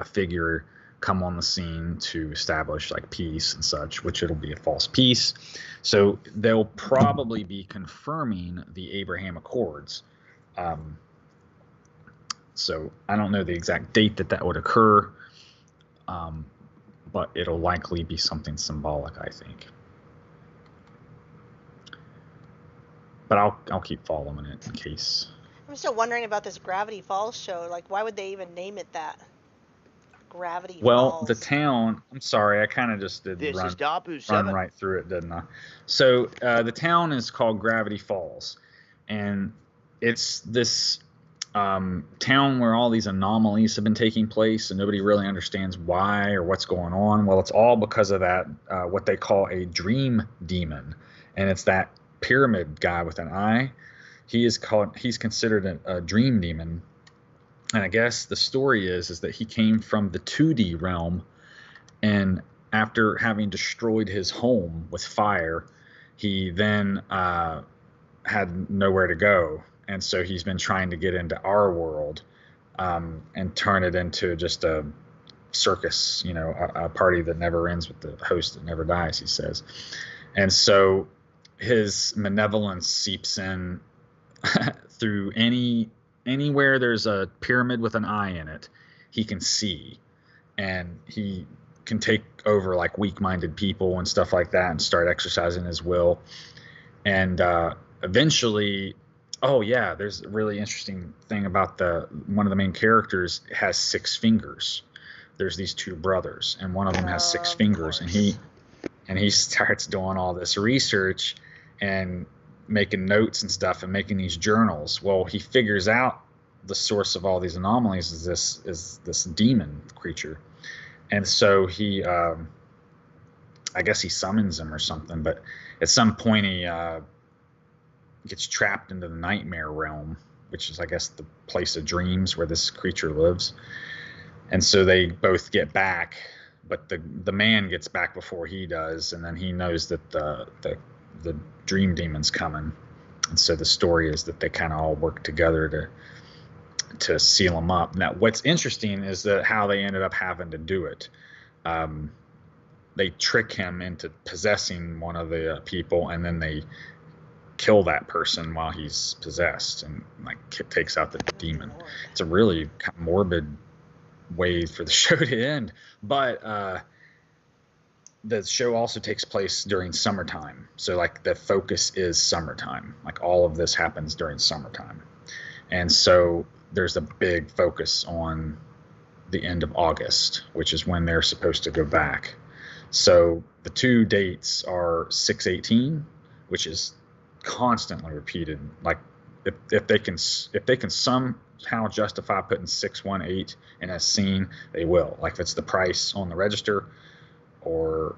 figure come on the scene to establish like peace and such, which it'll be a false peace. So they'll probably be confirming the Abraham Accords. So I don't know the exact date that would occur, but it'll likely be something symbolic, I think. But I'll keep following it in case. I'm still wondering about this Gravity Falls show. Like, why would they even name it that? Gravity Falls. The town, I'm sorry, I kind of just did This is Dabu run 7. right through it, didn't I? So the town is called Gravity Falls, and it's this town where all these anomalies have been taking place, and nobody really understands why or what's going on. Well, it's all because of that, what they call a dream demon, and it's that pyramid guy with an eye. He's considered a dream demon. And I guess the story is that he came from the 2D realm, and after having destroyed his home with fire, he then had nowhere to go, and so he's been trying to get into our world and turn it into just a circus, a party that never ends with the host that never dies, he says. And so his malevolence seeps in through anywhere there's a pyramid with an eye in it, he can see, and he can take over like weak-minded people and stuff like that and start exercising his will. And eventually, there's a really interesting thing about one of the main characters has 6 fingers. There's these 2 brothers, and one of them has 6 fingers, and he starts doing all this research and making notes and stuff and making these journals. Well, he figures out the source of all these anomalies is this demon creature, and so he I guess he summons him or something, but at some point he gets trapped into the nightmare realm, which is, I guess, the place of dreams where this creature lives. And so they both get back, but the man gets back before he does, and then he knows that the dream demon's coming. And so the story is that they kind of all work together to seal him up. Now, what's interesting is that how they ended up having to do it. They trick him into possessing one of the people, and then they kill that person while he's possessed, and like takes out the demon. It's a really kind of morbid way for the show to end, but the show also takes place during summertime, so like the focus is summertime. Like all of this happens during summertime, and so there's a big focus on the end of August, which is when they're supposed to go back. So the 2 dates are 6/18, which is constantly repeated. Like if they can somehow justify putting 618 in a scene, they will. Like if it's the price on the register or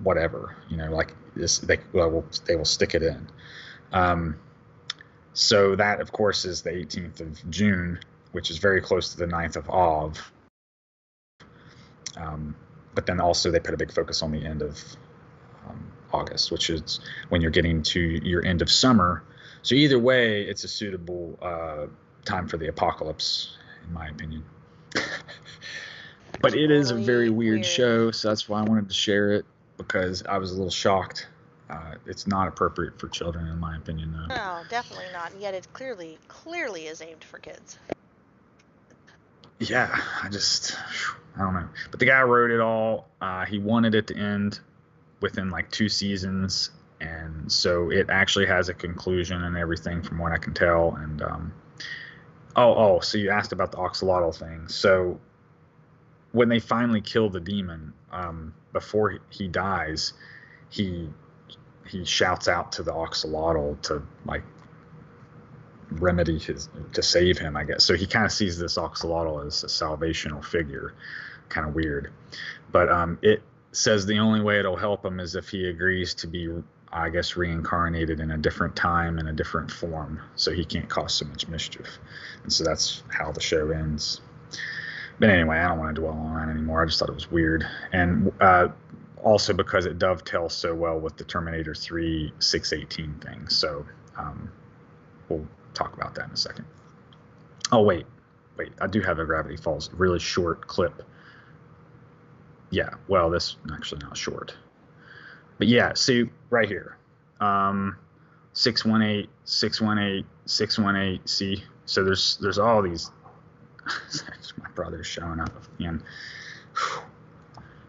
whatever, like this, they will stick it in. So that, of course, is the 18th of June, which is very close to the 9th of Av. But then also they put a big focus on the end of August, which is when you're getting to your end of summer. So either way, it's a suitable time for the apocalypse, in my opinion. But it is a very weird show, so that's why I wanted to share it, because I was a little shocked. It's not appropriate for children, in my opinion, though. No, definitely not. And yet it clearly is aimed for kids. Yeah, I don't know. But the guy wrote it all. He wanted it to end within like 2 seasons, and so it actually has a conclusion and everything, from what I can tell. And so you asked about the axolotl thing. So when they finally kill the demon, before he dies, he he shouts out to the axolotl to like to save him, I guess. So he kind of sees this axolotl as a salvational figure, kind of weird. But it says the only way it'll help him is if he agrees to be, I guess, reincarnated in a different time in a different form, so he can't cause so much mischief. And so that's how the show ends. But anyway, I don't want to dwell on that anymore. I just thought it was weird, and also because it dovetails so well with the Terminator 3 618 thing. So we'll talk about that in a second. Oh wait, I do have a Gravity Falls really short clip. Yeah, well, this actually not short, but yeah, see right here, 618, 618, 618. See, so there's all these. My brother's showing up again.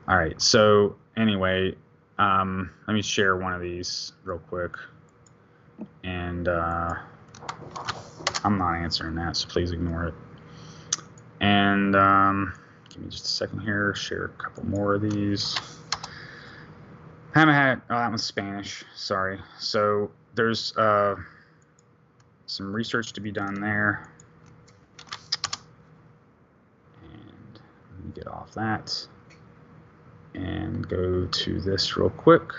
All right, so anyway, let me share one of these real quick, and I'm not answering that, so please ignore it. And give me just a second here. Share a couple more of these. I haven't had. Oh, that one's Spanish. Sorry. So there's some research to be done there. And let me get off that and go to this real quick.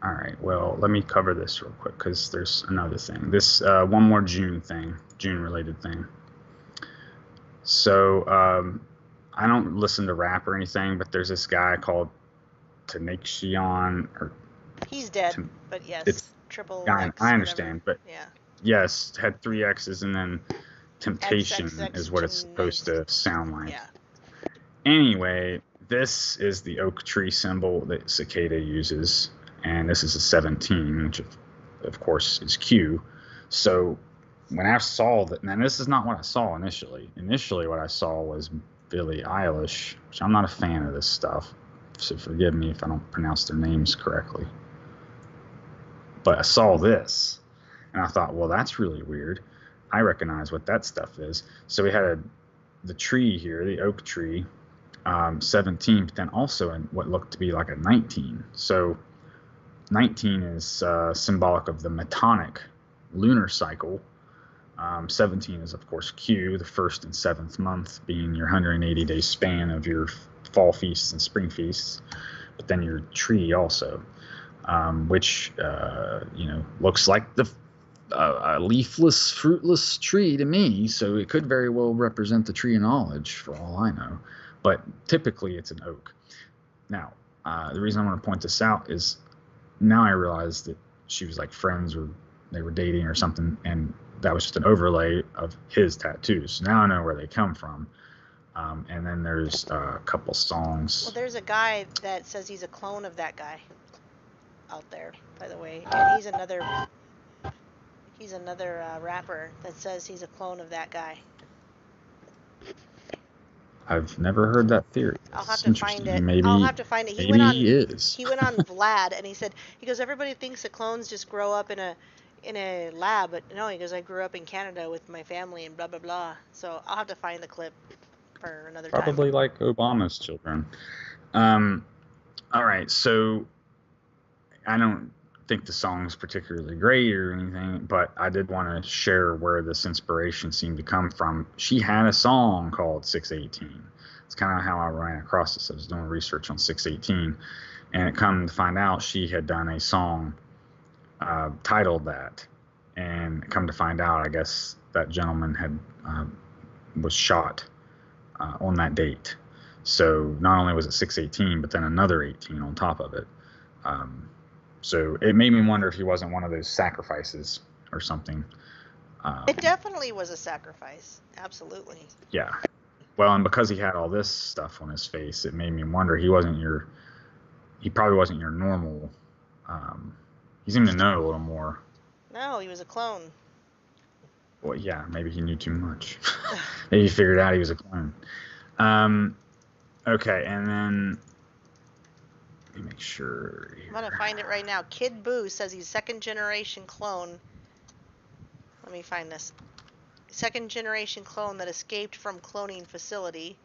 All right, well, let me cover this real quick because there's another thing. This one more June related thing. So I don't listen to rap or anything, but there's this guy called Tenacion, or He's dead, but yes, it's triple I X, understand, whatever. but Yeah. yes, had 3 X's and then Temptation XXX is what it's supposed to sound like. Yeah. Anyway, this is the oak tree symbol that Cicada uses, and this is a 17, which of course is Q. So when I saw that, and this is not what I saw initially. Initially, what I saw was Billie Eilish, which I'm not a fan of this stuff, so forgive me if I don't pronounce their names correctly. But I saw this, and I thought, well, that's really weird. I recognize what that stuff is. So we had the tree here, the oak tree, 17, but then also in what looked to be like a 19. So 19 is symbolic of the Metonic lunar cycle. 17 is, of course, Q, the 1st and 7th month being your 180-day span of your fall feasts and spring feasts, but then your tree also, which looks like a leafless, fruitless tree to me, so it could very well represent the tree of knowledge for all I know, but typically it's an oak. Now, the reason I want to point this out is now I realize that she was like friends or they were dating or something, and that was just an overlay of his tattoos. Now I know where they come from. And then there's a couple songs. Well, there's a guy that says he's a clone of that guy out there, by the way, and he's another rapper that says he's a clone of that guy. I've never heard that theory. I'll have to find it. Maybe, I'll have to find it. He is. He went on Vlad, and he goes, everybody thinks that clones just grow up in a lab, but no, he goes, I grew up in Canada with my family and blah blah blah. So I'll have to find the clip for another time. Probably like Obama's children. All right, so I don't think the song's particularly great or anything, but I did want to share where this inspiration seemed to come from. She had a song called 618. It's kind of how I ran across this. I was doing research on 618, and it come to find out she had done a song titled that, and come to find out, I guess that gentleman had was shot on that date. So not only was it 618, but then another 18 on top of it. So it made me wonder if he wasn't one of those sacrifices or something. It definitely was a sacrifice. Absolutely. Yeah. Well, and because he had all this stuff on his face, it made me wonder he probably wasn't your normal. He seemed to know a little more. No, he was a clone. Well, yeah, maybe he knew too much. Maybe he figured out he was a clone. Okay, and then let me make sure. I'm gonna find it right now. Kid Boo says he's second generation clone. Let me find this. Second generation clone that escaped from cloning facility,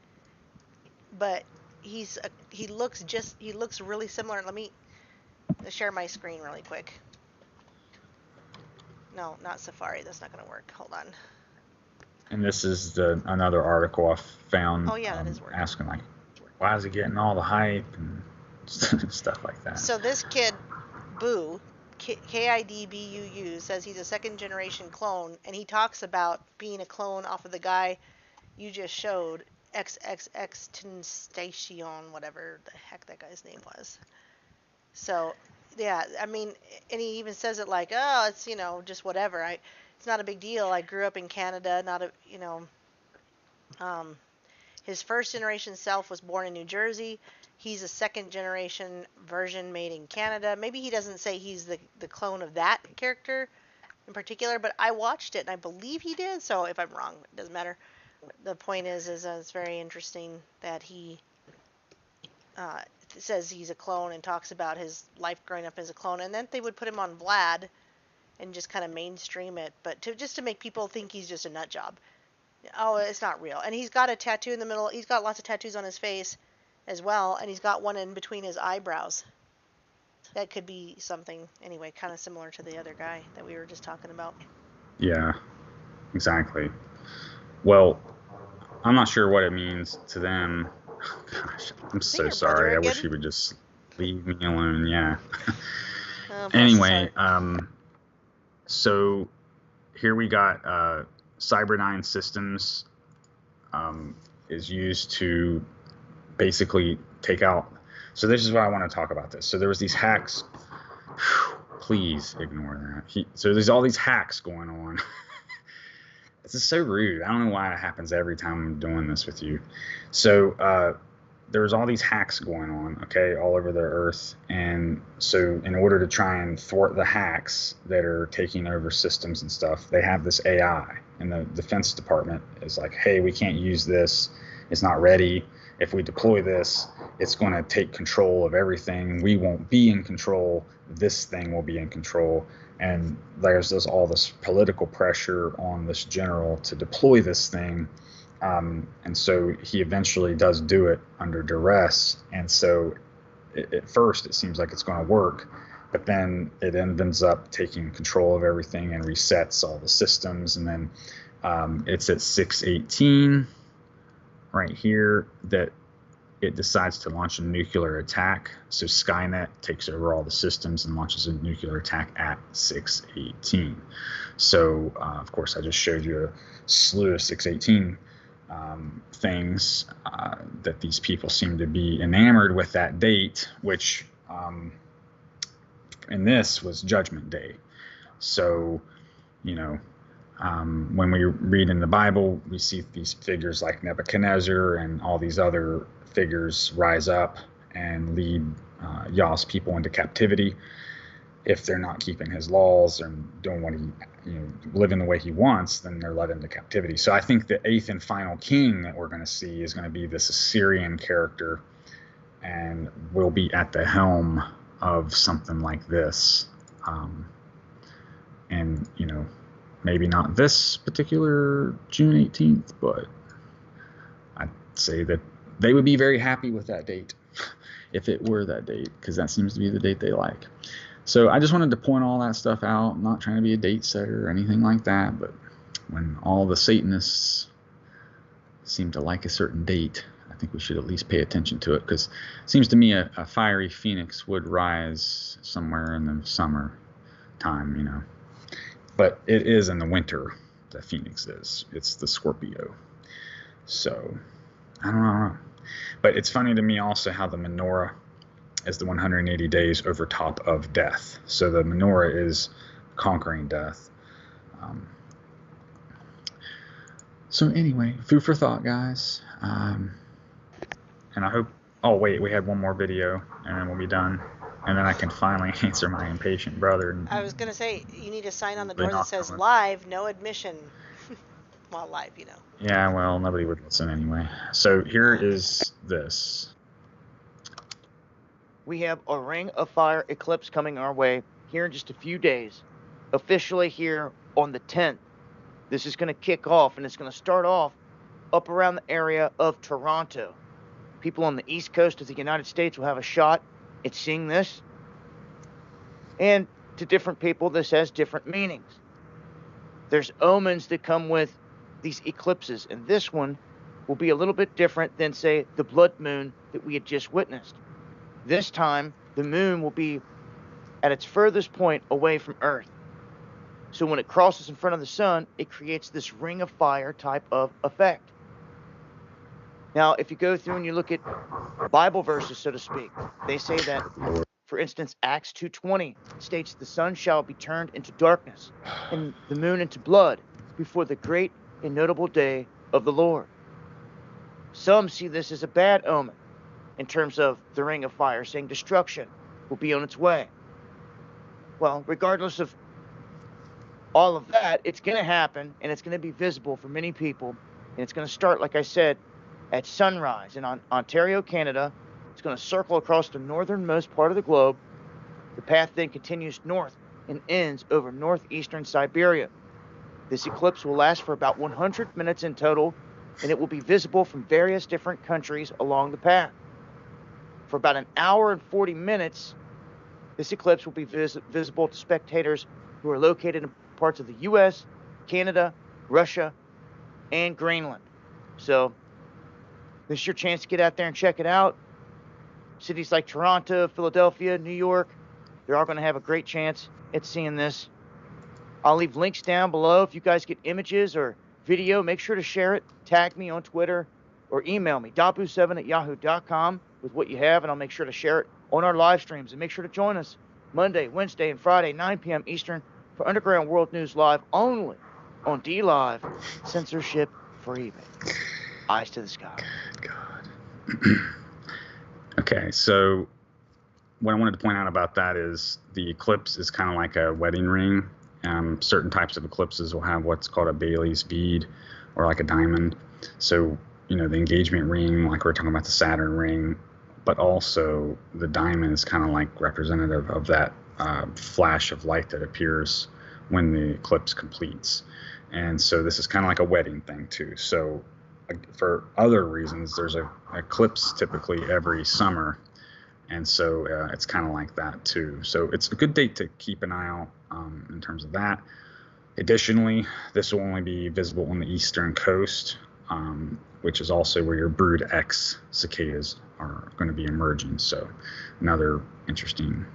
but he looks really similar. Let me share my screen really quick. No, not Safari. That's not going to work. Hold on. And this is another article I found. Oh yeah, that is working. Asking like, why is he getting all the hype and stuff like that. So this kid, Boo, Kidbuu, says he's a second generation clone, and he talks about being a clone off of the guy you just showed, XXX Station, whatever the heck that guy's name was. So, yeah, I mean, and he even says it like, oh, it's, just whatever. It's not a big deal. I grew up in Canada, his first generation self was born in New Jersey. He's a second generation version made in Canada. Maybe he doesn't say he's the clone of that character in particular, but I watched it and I believe he did. So if I'm wrong, it doesn't matter. The point is it's very interesting that he says he's a clone and talks about his life growing up as a clone, and then they would put him on Vlad and just kind of mainstream it, but just to make people think he's just a nut job. Oh, it's not real. And he's got a tattoo in the middle. He's got lots of tattoos on his face as well, and he's got one in between his eyebrows. That could be something, anyway, kind of similar to the other guy that we were just talking about. Yeah, exactly. Well, I'm not sure what it means to them. Gosh, I'm so sorry. I wish he would just leave me alone. Yeah. Anyway, so here we got Cyberdyne Systems is used to basically take out. So this is what I want to talk about this. So there was these hacks. Please ignore that. So there's all these hacks going on. This is so rude. I don't know why it happens every time I'm doing this with you. So there's all these hacks going on, okay, all over the earth. And so in order to try and thwart the hacks that are taking over systems and stuff, they have this AI. And the Defense Department is like, hey, we can't use this. It's not ready. If we deploy this, it's going to take control of everything. We won't be in control. This thing will be in control. And there's all this political pressure on this general to deploy this thing. And so he eventually does do it under duress. And so at first it seems like it's going to work, but then it ends up taking control of everything and resets all the systems. And then it's at 6:18 right here that it decides to launch a nuclear attack. So Skynet takes over all the systems and launches a nuclear attack at 6:18. So, of course, I just showed you a slew of 6:18 things that these people seem to be enamored with that date, which in this was Judgment Day. So, when we read in the Bible, we see these figures like Nebuchadnezzar and all these other figures rise up and lead Yah's people into captivity. If they're not keeping his laws and doing what he, living the way he wants, then they're led into captivity. So I think the eighth and final king that we're going to see is going to be this Assyrian character and will be at the helm of something like this. And, maybe not this particular June 18th, but I'd say that they would be very happy with that date if it were that date, because that seems to be the date they like. So I just wanted to point all that stuff out. I'm not trying to be a date setter or anything like that, but when all the Satanists seem to like a certain date, I think we should at least pay attention to it, because it seems to me a fiery phoenix would rise somewhere in the summer time, But it is in the winter, the phoenix is. It's the Scorpio. So, I don't know. But it's funny to me also how the menorah is the 180 days over top of death. So the menorah is conquering death. So anyway, food for thought, guys. And I hope... Oh, wait, we had one more video, and then we'll be done. And then I can finally answer my impatient brother. I was going to say, you need a sign on the door that says live, no admission. Well, live, Yeah, well, nobody would listen anyway. So here is this. We have a Ring of Fire eclipse coming our way here in just a few days. Officially here on the 10th. This is going to kick off, and it's going to start off up around the area of Toronto. People on the east coast of the United States will have a shot at seeing this. And to different people, this has different meanings. There's omens that come with these eclipses, and this one will be a little bit different than, say, the blood moon that we had just witnessed. This time, the moon will be at its furthest point away from Earth. So when it crosses in front of the sun, it creates this ring of fire type of effect. Now, if you go through and you look at Bible verses, so to speak, they say that, for instance, Acts 2:20 states the sun shall be turned into darkness and the moon into blood before the great and notable day of the Lord. Some see this as a bad omen in terms of the ring of fire, saying destruction will be on its way. Well, regardless of all of that, it's going to happen, and it's going to be visible for many people, and it's going to start, like I said, at sunrise in Ontario, Canada. It's going to circle across the northernmost part of the globe. The path then continues north and ends over northeastern Siberia. This eclipse will last for about 100 minutes in total, and it will be visible from various different countries along the path. For about an hour and 40 minutes, this eclipse will be visible to spectators who are located in parts of the U.S., Canada, Russia, and Greenland. So this is your chance to get out there and check it out. Cities like Toronto, Philadelphia, New York, they're all going to have a great chance at seeing this. I'll leave links down below. If you guys get images or video, make sure to share it. Tag me on Twitter or email me, dabu7@yahoo.com with what you have, and I'll make sure to share it on our live streams. And make sure to join us Monday, Wednesday, and Friday, 9 p.m. Eastern for Underground World News Live only on D-Live, censorship-free. Eyes to the sky. Good God. Okay, so what I wanted to point out about that is the eclipse is kind of like a wedding ring. Certain types of eclipses will have what's called a Bailey's bead or like a diamond. So, you know, the engagement ring, like we're talking about the Saturn ring, but also the diamond is kind of like representative of that flash of light that appears when the eclipse completes. And so this is kind of like a wedding thing too. So for other reasons, there's an eclipse typically every summer. And so it's kind of like that too. So it's a good date to keep an eye out in terms of that. Additionally, this will only be visible on the eastern coast, which is also where your Brood X cicadas are going to be emerging. So another interesting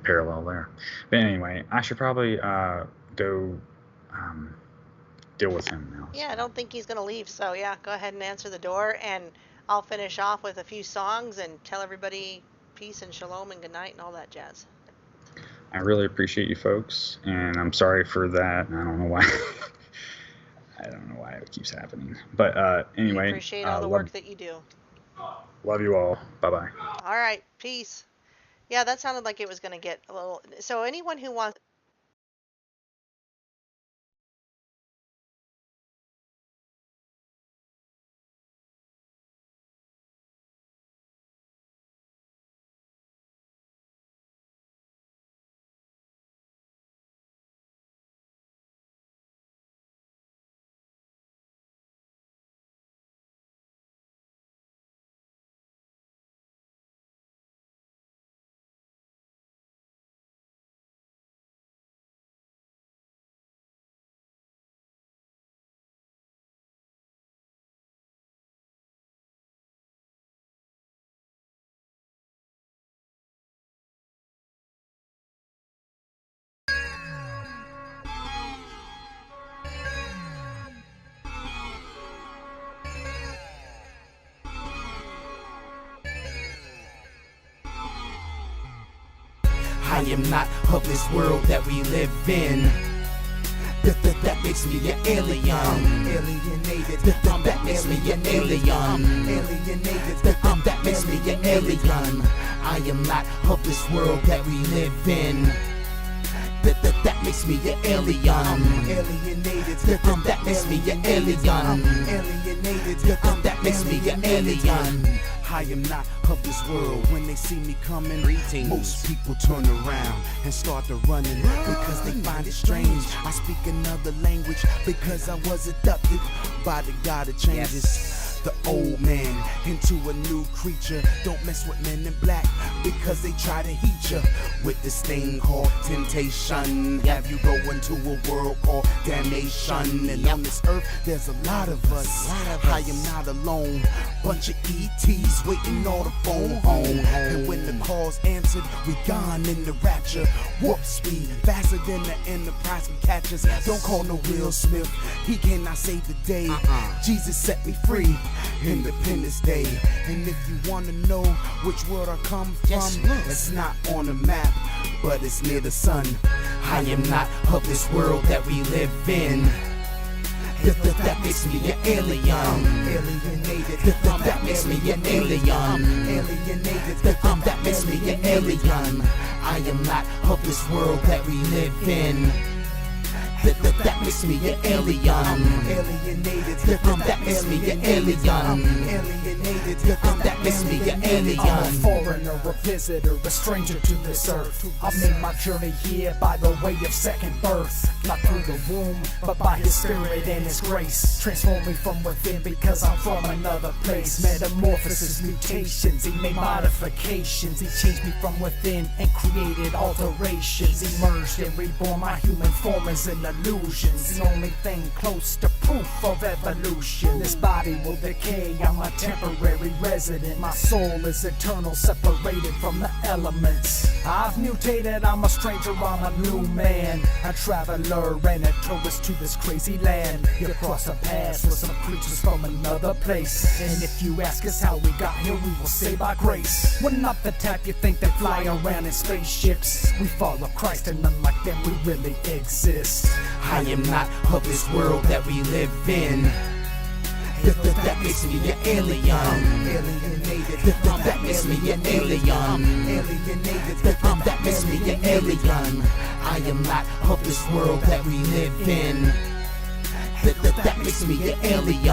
parallel there. But anyway, I should probably go deal with him now. Yeah, I don't think he's going to leave. So yeah, go ahead and answer the door, and I'll finish off with a few songs and tell everybody peace and shalom and good night and all that jazz. I really appreciate you folks, and I'm sorry for that. I don't know why. I don't know why it keeps happening. But anyway, we appreciate all the work that you do. Love you all. Bye-bye. All right, peace. Yeah, that sounded like it was going to get a little... So anyone who wants... I am not of this world that we live in. That makes me an alien. Alienated. That makes me an alien. Alienated. That makes me an alien. I am not of this world that we live in. That makes me an alien. Alienated. That makes me an alien. Alienated. That makes me an alien. I am not of this world. When they see me coming, most people turn around and start to running because they find it strange. I speak another language because I was adopted by the God of changes. the old man into a new creature. Don't mess with men in black because they try to heat you with this thing called temptation. Have you go into a world called damnation. And on this earth there's a lot of us. I am not alone. Bunch of ETs waiting on the phone home. And when the call's answered, we gone in the rapture. Warp speed, faster than the Enterprise can catch us. Don't call no Will Smith, he cannot save the day. Jesus set me free, Independence Day. And if you wanna know which world I come from, it's not on the map, but it's near the sun. I am not of this world that we live in. That makes me an alien. Alienated. That makes me an alien. Alienated. That makes me an alien. I am not of this world that we live in. That makes me an alien. Alienated. That makes me an alien. Alienated. That makes me an alien. I'm a foreigner, a visitor, a stranger to this earth. I made my journey here by the way of second birth. Not through the womb, but by his spirit and his grace. Transform me from within because I'm from another place. Metamorphosis, mutations, he made modifications. He changed me from within and created alterations. Emerged and reborn my human form as an illusions. The only thing close to proof of evolution. This body will decay, I'm a temporary resident. My soul is eternal, separated from the elements. I've mutated, I'm a stranger, I'm a new man. A traveler and a tourist to this crazy land. You cross a path with some creatures from another place. And if you ask us how we got here, we will say by grace. We're not the type you think that fly around in spaceships. We follow Christ and unlike them we really exist. I am not of this world that we live in. That makes me an alien. Alienated. That makes me an alien. Alienated. That makes me an alien. I am not of this world that we live in. That makes me an alien.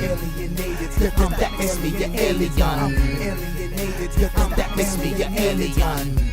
Alienated. That makes me an alien. Alienated. That makes me an alien.